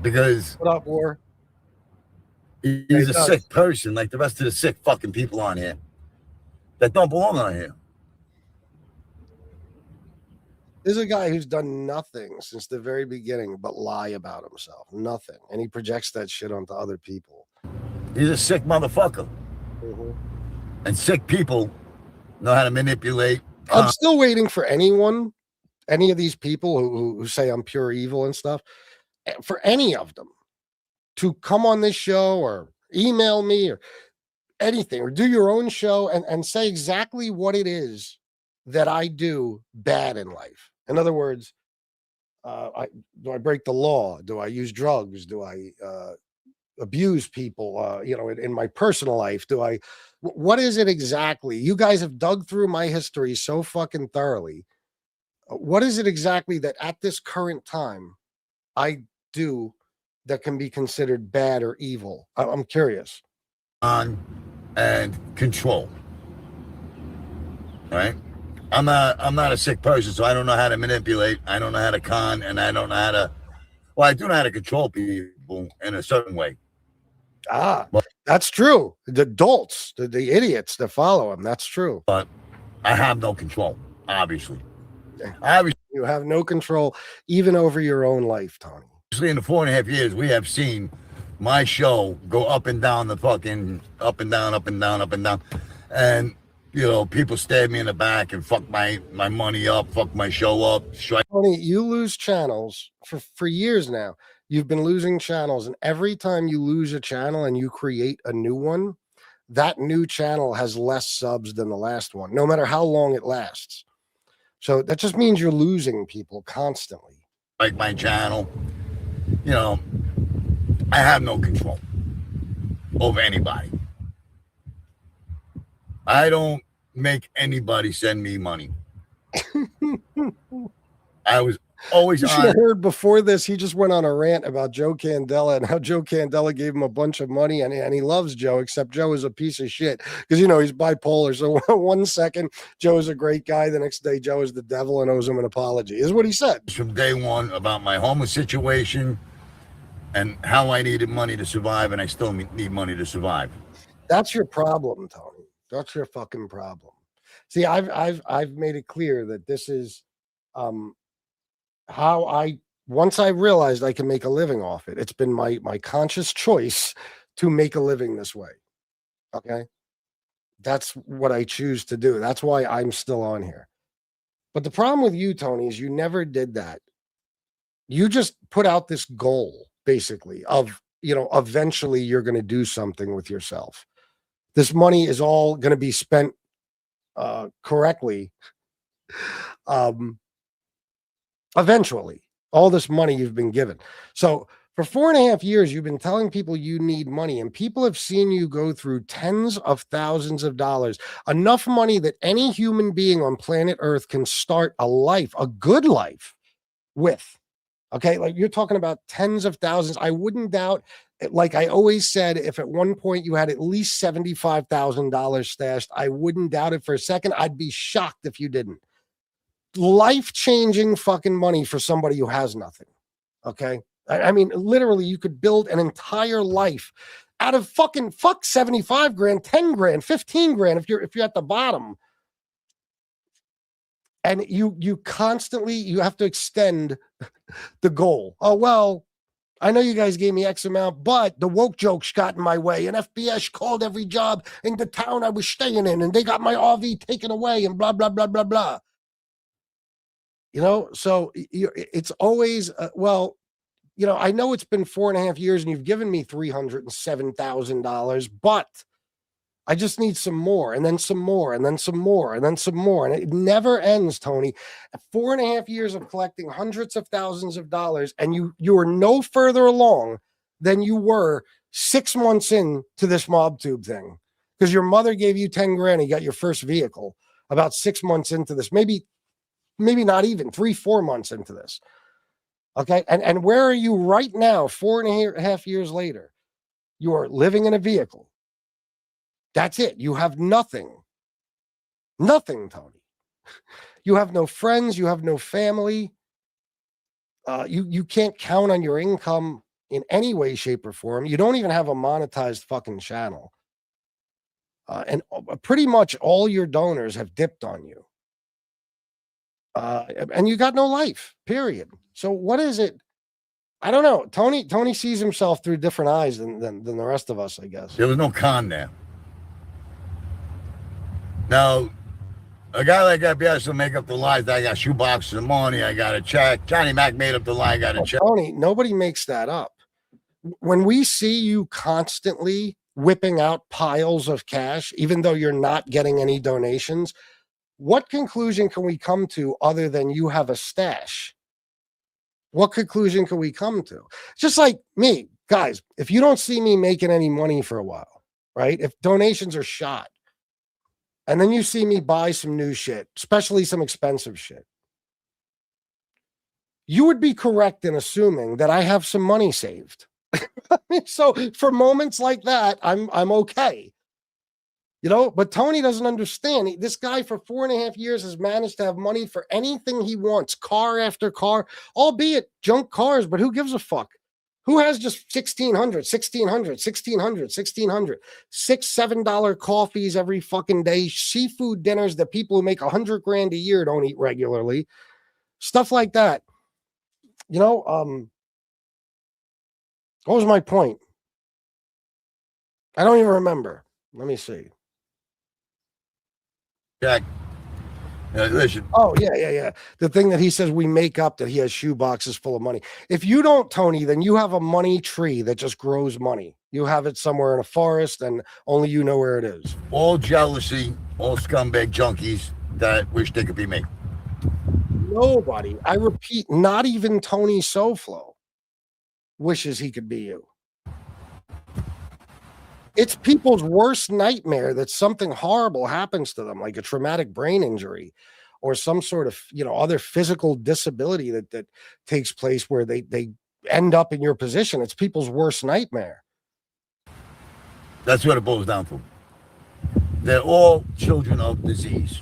Speaker 4: Because
Speaker 3: What up, War?
Speaker 4: he's a sick person like the rest of the sick fucking people on here that don't belong on here.
Speaker 3: There's a guy who's done nothing since the very beginning but lie about himself. Nothing. And he projects that shit onto other people.
Speaker 4: He's a sick motherfucker.
Speaker 3: Mm-hmm.
Speaker 4: And sick people know how to manipulate.
Speaker 3: I'm still waiting for anyone, any of these people who say I'm pure evil and stuff, for any of them to come on this show or email me or anything, or do your own show and say exactly what it is that I do bad in life. In other words, do I break the law? Do I use drugs? Do I abuse people? In my personal life, what is it exactly? You guys have dug through my history so fucking thoroughly. What is it exactly that at this current time I do that can be considered bad or evil? I'm curious.
Speaker 4: On and control. Right? I'm not a sick person, so I don't know how to manipulate. I don't know how to con, and I don't know how to. Well, I do know how to control people in a certain way.
Speaker 3: But that's true. The adults, the idiots that follow him, that's true.
Speaker 4: But I have no control, obviously.
Speaker 3: You have no control even over your oin life, Tony.
Speaker 4: Obviously, in the 4.5 years, we have seen my show go up and down the fucking up and down, up and down, up and down, and. People stab me in the back and fuck my money up, fuck my show up.
Speaker 3: Tony, you lose channels for years now. You've been losing channels, and every time you lose a channel and you create a new one, that new channel has less subs than the last one, no matter how long it lasts. So that just means you're losing people constantly.
Speaker 4: Like my channel, I have no control over anybody. I don't make anybody send me money. I was always
Speaker 3: you should have heard before this. He just went on a rant about Joe Candela and how Joe Candela gave him a bunch of money, and he loves Joe, except Joe is a piece of shit because he's bipolar. So 1 second Joe is a great guy, the next day Joe is the devil and owes him an apology. Is what he said
Speaker 4: from day one about my homeless situation and how I needed money to survive, and I still need money to survive.
Speaker 3: That's your problem, Tony. That's your fucking problem. See, I've made it clear that this is how once I realized I can make a living off it. It's been my conscious choice to make a living this way. Okay? That's what I choose to do. That's why I'm still on here. But the problem with you, Tony, is you never did that. You just put out this goal, basically, of, eventually you're going to do something with yourself. This money is all going to be spent correctly. Eventually, all this money you've been given. So for 4.5 years, you've been telling people you need money, and people have seen you go through tens of thousands of dollars, enough money that any human being on planet Earth can start a life, a good life with. Okay, like you're talking about tens of thousands. I wouldn't doubt, like I always said, if at one point you had at least $75,000 stashed, I wouldn't doubt it for a second. I'd be shocked if you didn't. Life-changing fucking money for somebody who has nothing. Okay, I mean, literally, you could build an entire life out of fuck 75 grand, 10 grand, 15 grand if you're at the bottom. And you constantly, you have to extend the goal. Oh, well, I know you guys gave me X amount, but the woke jokes got in my way, and FBS called every job in the town I was staying in, and they got my RV taken away, and blah, blah, blah, blah, blah. You know, so it's always, well, you know, I know it's been 4.5 years and you've given me $307,000, but I just need some more, and then some more, and then some more, and then some more. And it never ends, Tony. 4.5 years of collecting hundreds of thousands of dollars, and you are no further along than you were 6 months into this mob tube thing. Because your mother gave you 10 grand, you got your first vehicle about 6 months into this, maybe not even 3-4 months into this. Okay. And where are you right now, 4.5 years later? You are living in a vehicle. That's it. You have nothing. Nothing, Tony. You have no friends. You have no family. You can't count on your income in any way, shape, or form. You don't even have a monetized fucking channel. And pretty much all your donors have dipped on you. And you got no life, period. So what is it? I don't know. Tony sees himself through different eyes than the rest of us, I guess.
Speaker 4: There was no con there. Now, a guy like FBS will make up the lies that I got shoeboxes of money, I got a check. Johnny Mac made up the lie, I got a check.
Speaker 3: Tony, nobody makes that up. When we see you constantly whipping out piles of cash, even though you're not getting any donations, what conclusion can we come to other than you have a stash? What conclusion can we come to? Just like me, guys, if you don't see me making any money for a while, right? If donations are shot, and then you see me buy some new shit, especially some expensive shit, you would be correct in assuming that I have some money saved. So for moments like that, I'm okay. You know, but Tony doesn't understand. This guy for 4.5 years has managed to have money for anything he wants, car after car, albeit junk cars, but who gives a fuck? Who has just $1,600, $6, $7 coffees every fucking day, seafood dinners that people who make $100 grand a year don't eat regularly, stuff like that. You know, what was my point? I don't even remember. Let me see.
Speaker 4: Jack, listen.
Speaker 3: Oh, yeah. The thing that he says we make up that he has shoe boxes full of money. If you don't, Tony, then you have a money tree that just grows money. You have it somewhere in a forest and only you know where it is.
Speaker 4: All jealousy, all scumbag junkies that wish they could be me.
Speaker 3: Nobody, I repeat, not even Tony SoFlo wishes he could be you. It's people's worst nightmare that something horrible happens to them, like a traumatic brain injury or some sort of, you know, other physical disability that takes place where they end up in your position. It's people's worst nightmare.
Speaker 4: That's what it boils down to. They're all children of disease.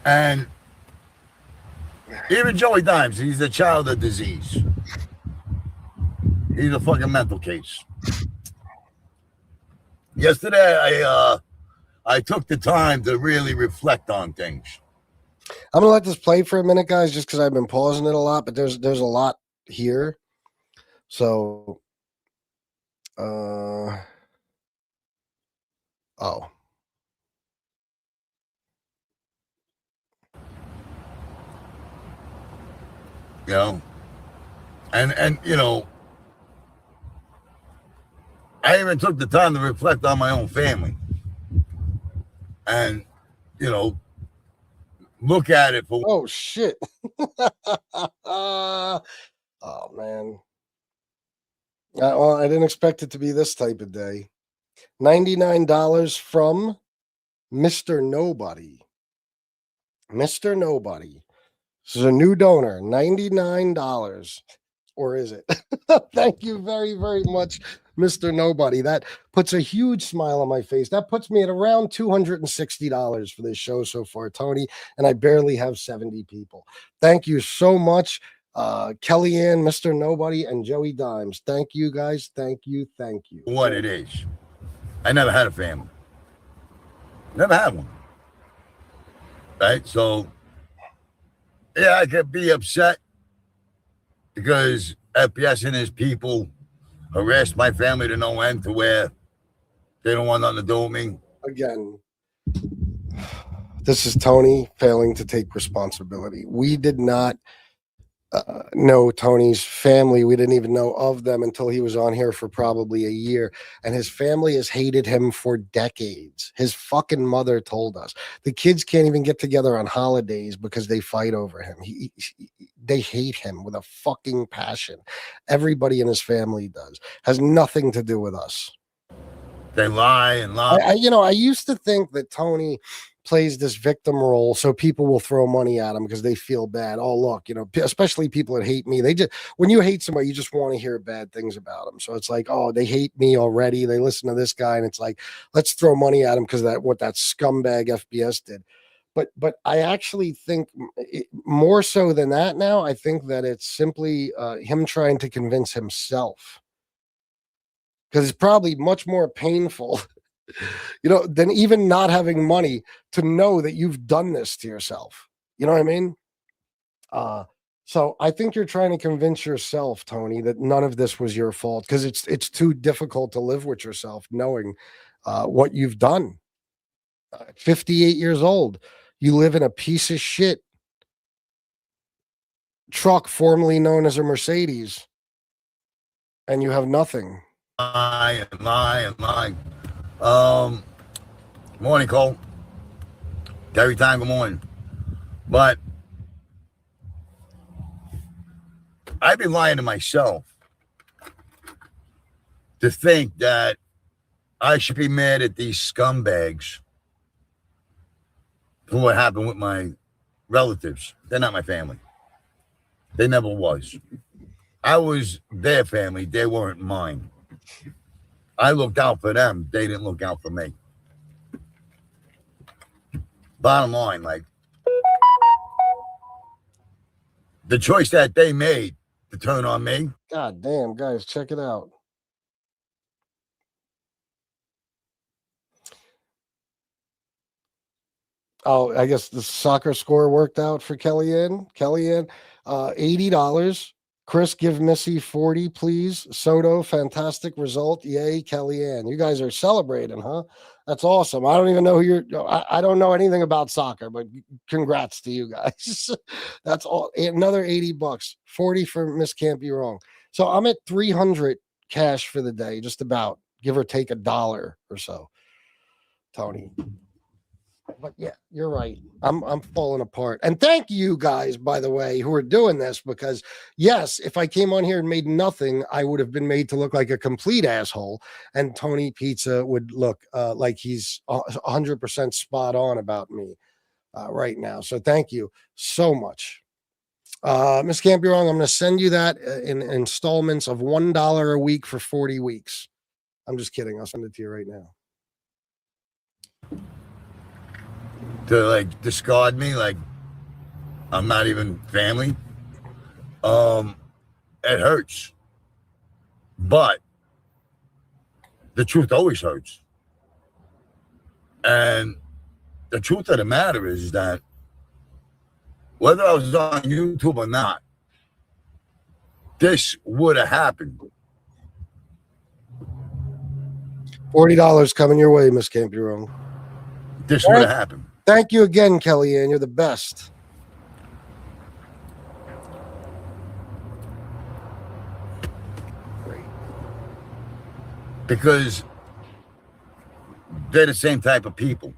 Speaker 4: And even Joey Dimes, he's a child of disease. He's a fucking mental case. Yesterday, I took the time to really reflect on things.
Speaker 3: I'm gonna let this play for a minute, guys, just because I've been pausing it a lot, but there's a lot here. So, oh,
Speaker 4: you know, and you know, I even took the time to reflect on my own family and, you know, look at it for.
Speaker 3: Oh shit. Oh man. Well, I didn't expect it to be this type of day. $99 from Mr. Nobody. Mr. Nobody. This is a new donor. $99. Or is it? Thank you very, very much, Mr. Nobody. That puts a huge smile on my face. That puts me at around $260 for this show so far, Tony, and I barely have 70 people. Thank you so much, Kellyanne, Mr. Nobody, and Joey Dimes. Thank you, guys. Thank you. Thank you.
Speaker 4: What it is. I never had a family. Never had one. Right? So, yeah, I could be upset because FBS and his people harassed my family to no end to where they don't want nothing to do with me.
Speaker 3: Again, this is Tony failing to take responsibility. We did not know Tony's family. We didn't even know of them until he was on here for probably a year. And his family has hated him for decades. His fucking mother told us. The kids can't even get together on holidays because they fight over him. They hate him with a fucking passion. Everybody in his family does. Has nothing to do with us.
Speaker 4: They lie and lie.
Speaker 3: I used to think that Tony plays this victim role so people will throw money at him because they feel bad. Oh, look, especially people that hate me. When you hate somebody, you just want to hear bad things about them. So it's like, oh, they hate me already. They listen to this guy, and it's like, let's throw money at him because what that scumbag FBS did. But I actually think more so than that now, I think that it's simply him trying to convince himself. Because it's probably much more painful, than even not having money to know that you've done this to yourself. You know what I mean? So I think you're trying to convince yourself, Tony, that none of this was your fault because it's too difficult to live with yourself knowing what you've done. 58 years old, you live in a piece of shit truck formerly known as a Mercedes, and you have nothing.
Speaker 4: Lie. Morning, Cole. Every time, good morning. But I've been lying to myself to think that I should be mad at these scumbags for what happened with my relatives. They're not my family. They never was. I was their family. They weren't mine. I looked out for them. They didn't look out for me. Bottom line, the choice that they made to turn on me.
Speaker 3: God damn, guys, check it out. Oh, I guess the soccer score worked out for Kellyanne. $80. Chris, give Missy 40, please. Soto, fantastic result. Yay, Kellyanne. You guys are celebrating, huh? That's awesome. I don't even know who I don't know anything about soccer, but congrats to you guys. That's all. Another $80. 40 for Miss Can't Be Wrong. So I'm at 300 cash for the day, just about, give or take $1 or so, Tony. But yeah, you're right. I'm falling apart. And thank you guys, by the way, who are doing this, because yes, if I came on here and made nothing, I would have been made to look like a complete asshole. And Tony Pizza would look like he's 100% spot on about me right now. So thank you so much. Miss Can't Be Wrong, I'm going to send you that in installments of $1 a week for 40 weeks. I'm just kidding. I'll send it to you right now.
Speaker 4: To discard me like I'm not even family. It hurts. But the truth always hurts. And the truth of the matter is that whether I was on YouTube or not, this would have happened.
Speaker 3: $40 coming your way, Miss Can't Be Wrong.
Speaker 4: This would have happened.
Speaker 3: Thank you again, Kellyanne. You're the best. Great.
Speaker 4: Because they're the same type of people.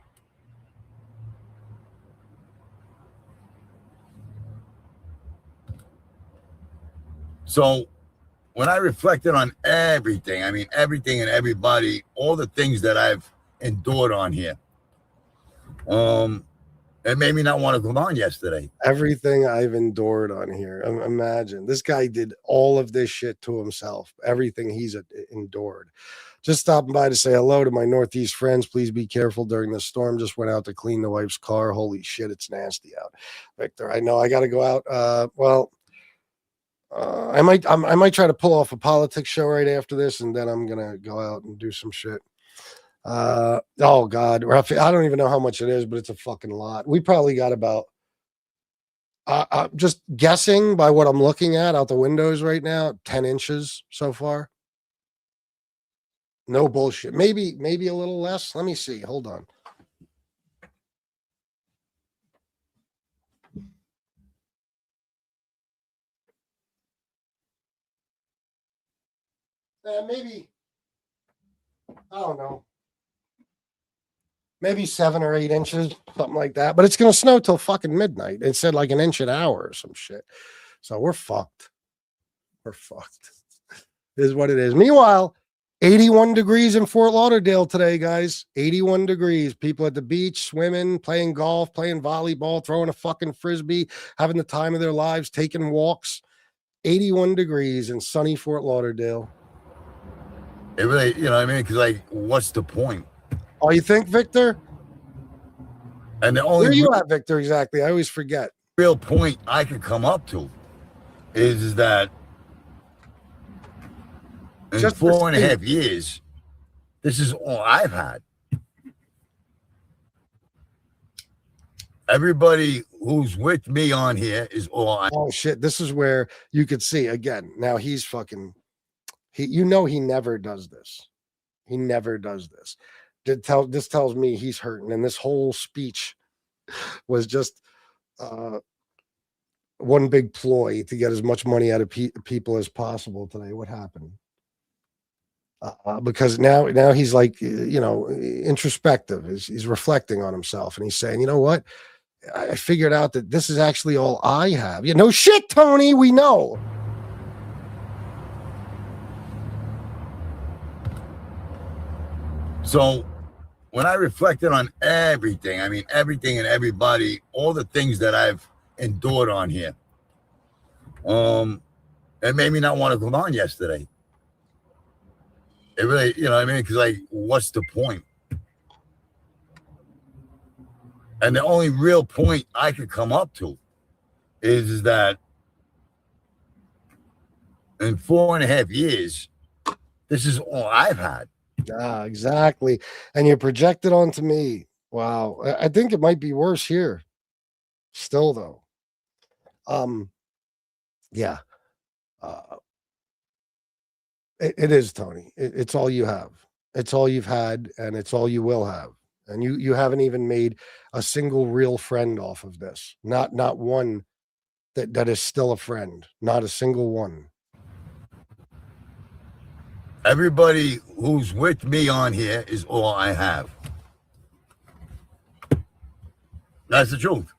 Speaker 4: So when I reflected on everything, I mean, everything and everybody, all the things that I've endured on here, it made me not want to come on yesterday.
Speaker 3: Everything I've endured on here. Imagine this guy did all of this shit to himself. Everything he's endured. Just stopping by to say hello to my Northeast friends. Please be careful during the storm. Just went out to clean the wife's car. Holy shit, it's nasty out. Victor, I know I got to go out. I might try to pull off a politics show right after this, and then I'm gonna go out and do some shit. Oh God, I don't even know how much it is, but it's a fucking lot. We probably got about Just guessing by what I'm looking at out the windows right now, 10 inches so far. No bullshit. Maybe a little less. Let me see. Hold on. Maybe, I don't know. Maybe 7 or 8 inches, something like that. But it's going to snow till fucking midnight. It said like an inch an hour or some shit. So we're fucked. We're fucked. It is what it is. Meanwhile, 81 degrees in Fort Lauderdale today, guys. 81 degrees. People at the beach, swimming, playing golf, playing volleyball, throwing a fucking frisbee, having the time of their lives, taking walks. 81 degrees in sunny Fort Lauderdale.
Speaker 4: It really, you know what I mean? Because, like, what's the point?
Speaker 3: Oh, you think, Victor?
Speaker 4: And the only
Speaker 3: Where are you at, Victor, exactly? I always forget.
Speaker 4: Real point I could come up to is that in just 4.5 years, this is all I've had. Everybody who's with me on here is all I.
Speaker 3: Oh shit! This is where you could see again. Now he's fucking. He never does this. He never does this. This tells me he's hurting, and this whole speech was just one big ploy to get as much money out of people as possible today. What happened? Because now he's like, introspective. He's reflecting on himself, and he's saying, you know what? I figured out that this is actually all I have. Yeah, no shit, Tony. We know.
Speaker 4: So when I reflected on everything, I mean, everything and everybody, all the things that I've endured on here, it made me not want to come on yesterday. It really, you know what I mean? Because, like, what's the point? And the only real point I could come up to is that in 4.5 years, this is all I've had.
Speaker 3: Ah, exactly. And you projected onto me. Wow. I think it might be worse here. Still, though. Yeah. It is, Tony. It's all you have. It's all you've had, and it's all you will have. And you haven't even made a single real friend off of this. Not one that is still a friend. Not a single one.
Speaker 4: Everybody who's with me on here is all I have. That's the truth.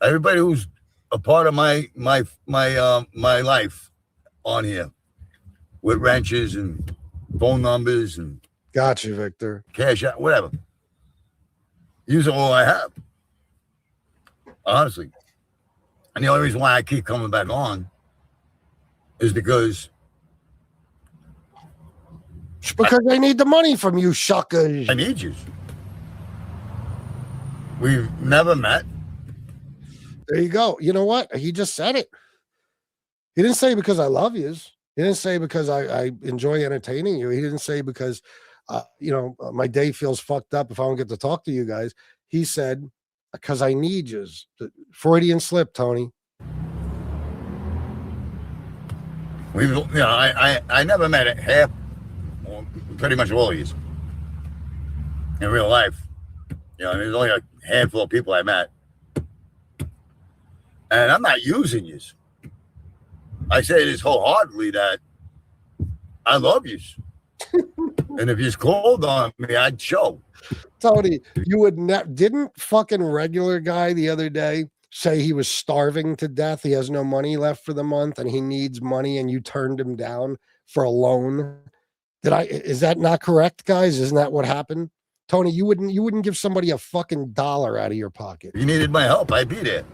Speaker 4: Everybody who's a part of my life on here with wrenches and phone numbers and
Speaker 3: got you, Victor.
Speaker 4: Cash out, whatever. These are all I have. Honestly. And the only reason why I keep coming back on is because
Speaker 3: I need the money from you, suckers.
Speaker 4: I need you. We've never met.
Speaker 3: There you go. You know what? He just said it. He didn't say because I love you. He didn't say because I enjoy entertaining you. He didn't say because, my day feels fucked up if I don't get to talk to you guys. He said, because I need you. Freudian slip, Tony.
Speaker 4: I never met half, or pretty much all of you in real life. There's only a handful of people I met. And I'm not using you. I say this wholeheartedly that I love you. And if you called on me, I'd show.
Speaker 3: Tony, you would didn't fucking regular guy the other day say he was starving to death? He has no money left for the month and he needs money, and you turned him down for a loan. Is that not correct, guys? Isn't that what happened? Tony, you wouldn't give somebody a fucking dollar out of your pocket.
Speaker 4: If you needed my help, I'd be there.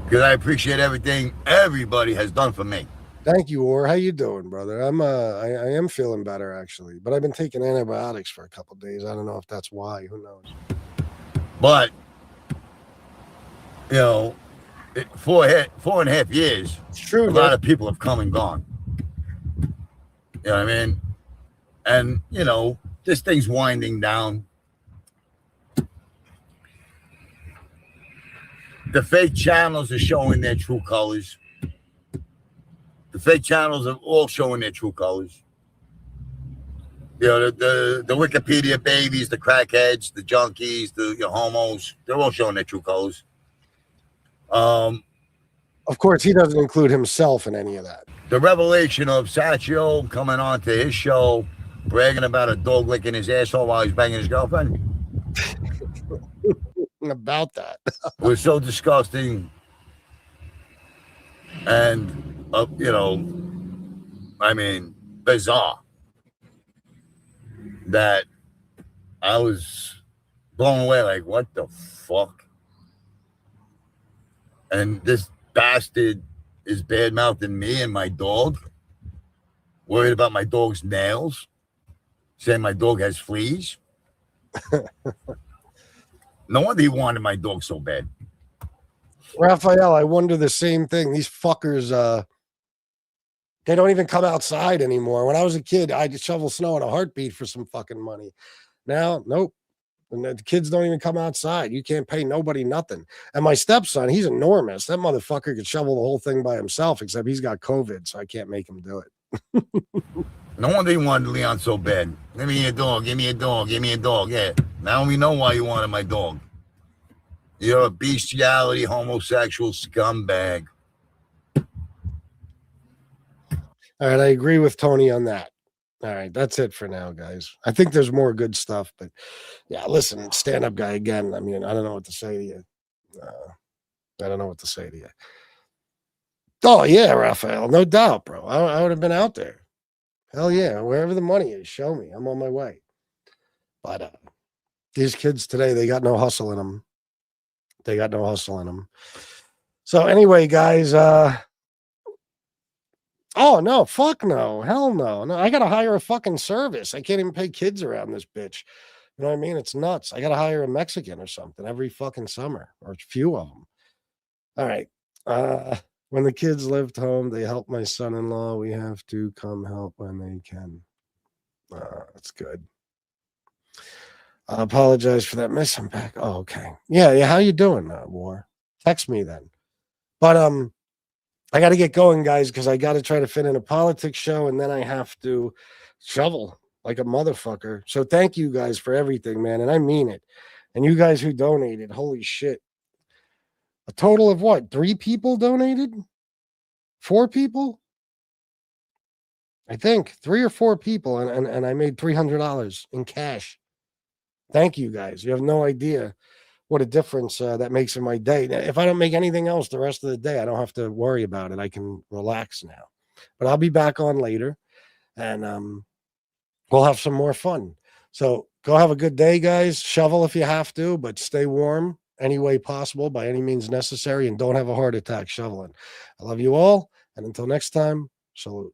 Speaker 4: Because I appreciate everything everybody has done for me.
Speaker 3: Thank you, Or. How you doing, brother? I am feeling better, actually. But I've been taking antibiotics for a couple of days. I don't know if that's why. Who knows?
Speaker 4: But, 4.5 years,
Speaker 3: it's true,
Speaker 4: a lot of people have come and gone. You know what I mean? And, this thing's winding down. The fake channels are showing their true colors. The fake channels are all showing their true colors. You know, the Wikipedia babies, the crackheads, the junkies, the homos, they're all showing their true colors.
Speaker 3: Of course, he doesn't include himself in any of that.
Speaker 4: The revelation of Satchio coming on to his show, bragging about a dog licking his asshole while he's banging his girlfriend.
Speaker 3: About that.
Speaker 4: Was so disgusting. And, I mean, bizarre. That I was blown away, like, what the fuck? And this bastard is bad-mouthing me and my dog, worried about my dog's nails, saying my dog has fleas. No wonder he wanted my dog so bad.
Speaker 3: Raphael, I wonder the same thing. These fuckers, they don't even come outside anymore. When I was a kid, I'd shovel snow in a heartbeat for some fucking money. Now, nope. And the kids don't even come outside. You can't pay nobody nothing. And my stepson, he's enormous. That motherfucker could shovel the whole thing by himself, except he's got COVID, so I can't make him do it.
Speaker 4: No wonder he wanted Leon so bad. Give me a dog, give me a dog, give me a dog. Yeah, now we know why you wanted my dog. You're a bestiality, homosexual scumbag.
Speaker 3: All right, I agree with Tony on that. All right, that's it for now, guys. I think there's more good stuff, but yeah, listen, stand-up guy again. I mean, I don't know what to say to you. I don't know what to say to you. Oh, yeah, Raphael, no doubt, bro. I would have been out there. Hell yeah, wherever the money is, show me. I'm on my way. But these kids today, they got no hustle in them. They got no hustle in them. So anyway, guys, oh, no, fuck no. Hell no. No, I got to hire a fucking service. I can't even pay kids around this bitch. You know what I mean? It's nuts. I got to hire a Mexican or something every fucking summer, or a few of them. All right. When the kids lived home, they helped my son-in-law. We have to come help when they can. That's good. I apologize for that miss. I'm back. Oh, okay. Yeah. How you doing, War? Text me then. But I got to get going, guys, because I got to try to fit in a politics show, and then I have to shovel like a motherfucker. So thank you guys for everything, man, and I mean it. And you guys who donated, holy shit. A total of what? 3 people donated? 4 people? I think 3 or 4 people, and I made $300 in cash. Thank you, guys. You have no idea what a difference that makes in my day. If I don't make anything else the rest of the day, I don't have to worry about it. I can relax now. But I'll be back on later, and we'll have some more fun. So go have a good day, guys. Shovel if you have to, but stay warm any way possible, by any means necessary, and don't have a heart attack shoveling. I love you all, and until next time, salute.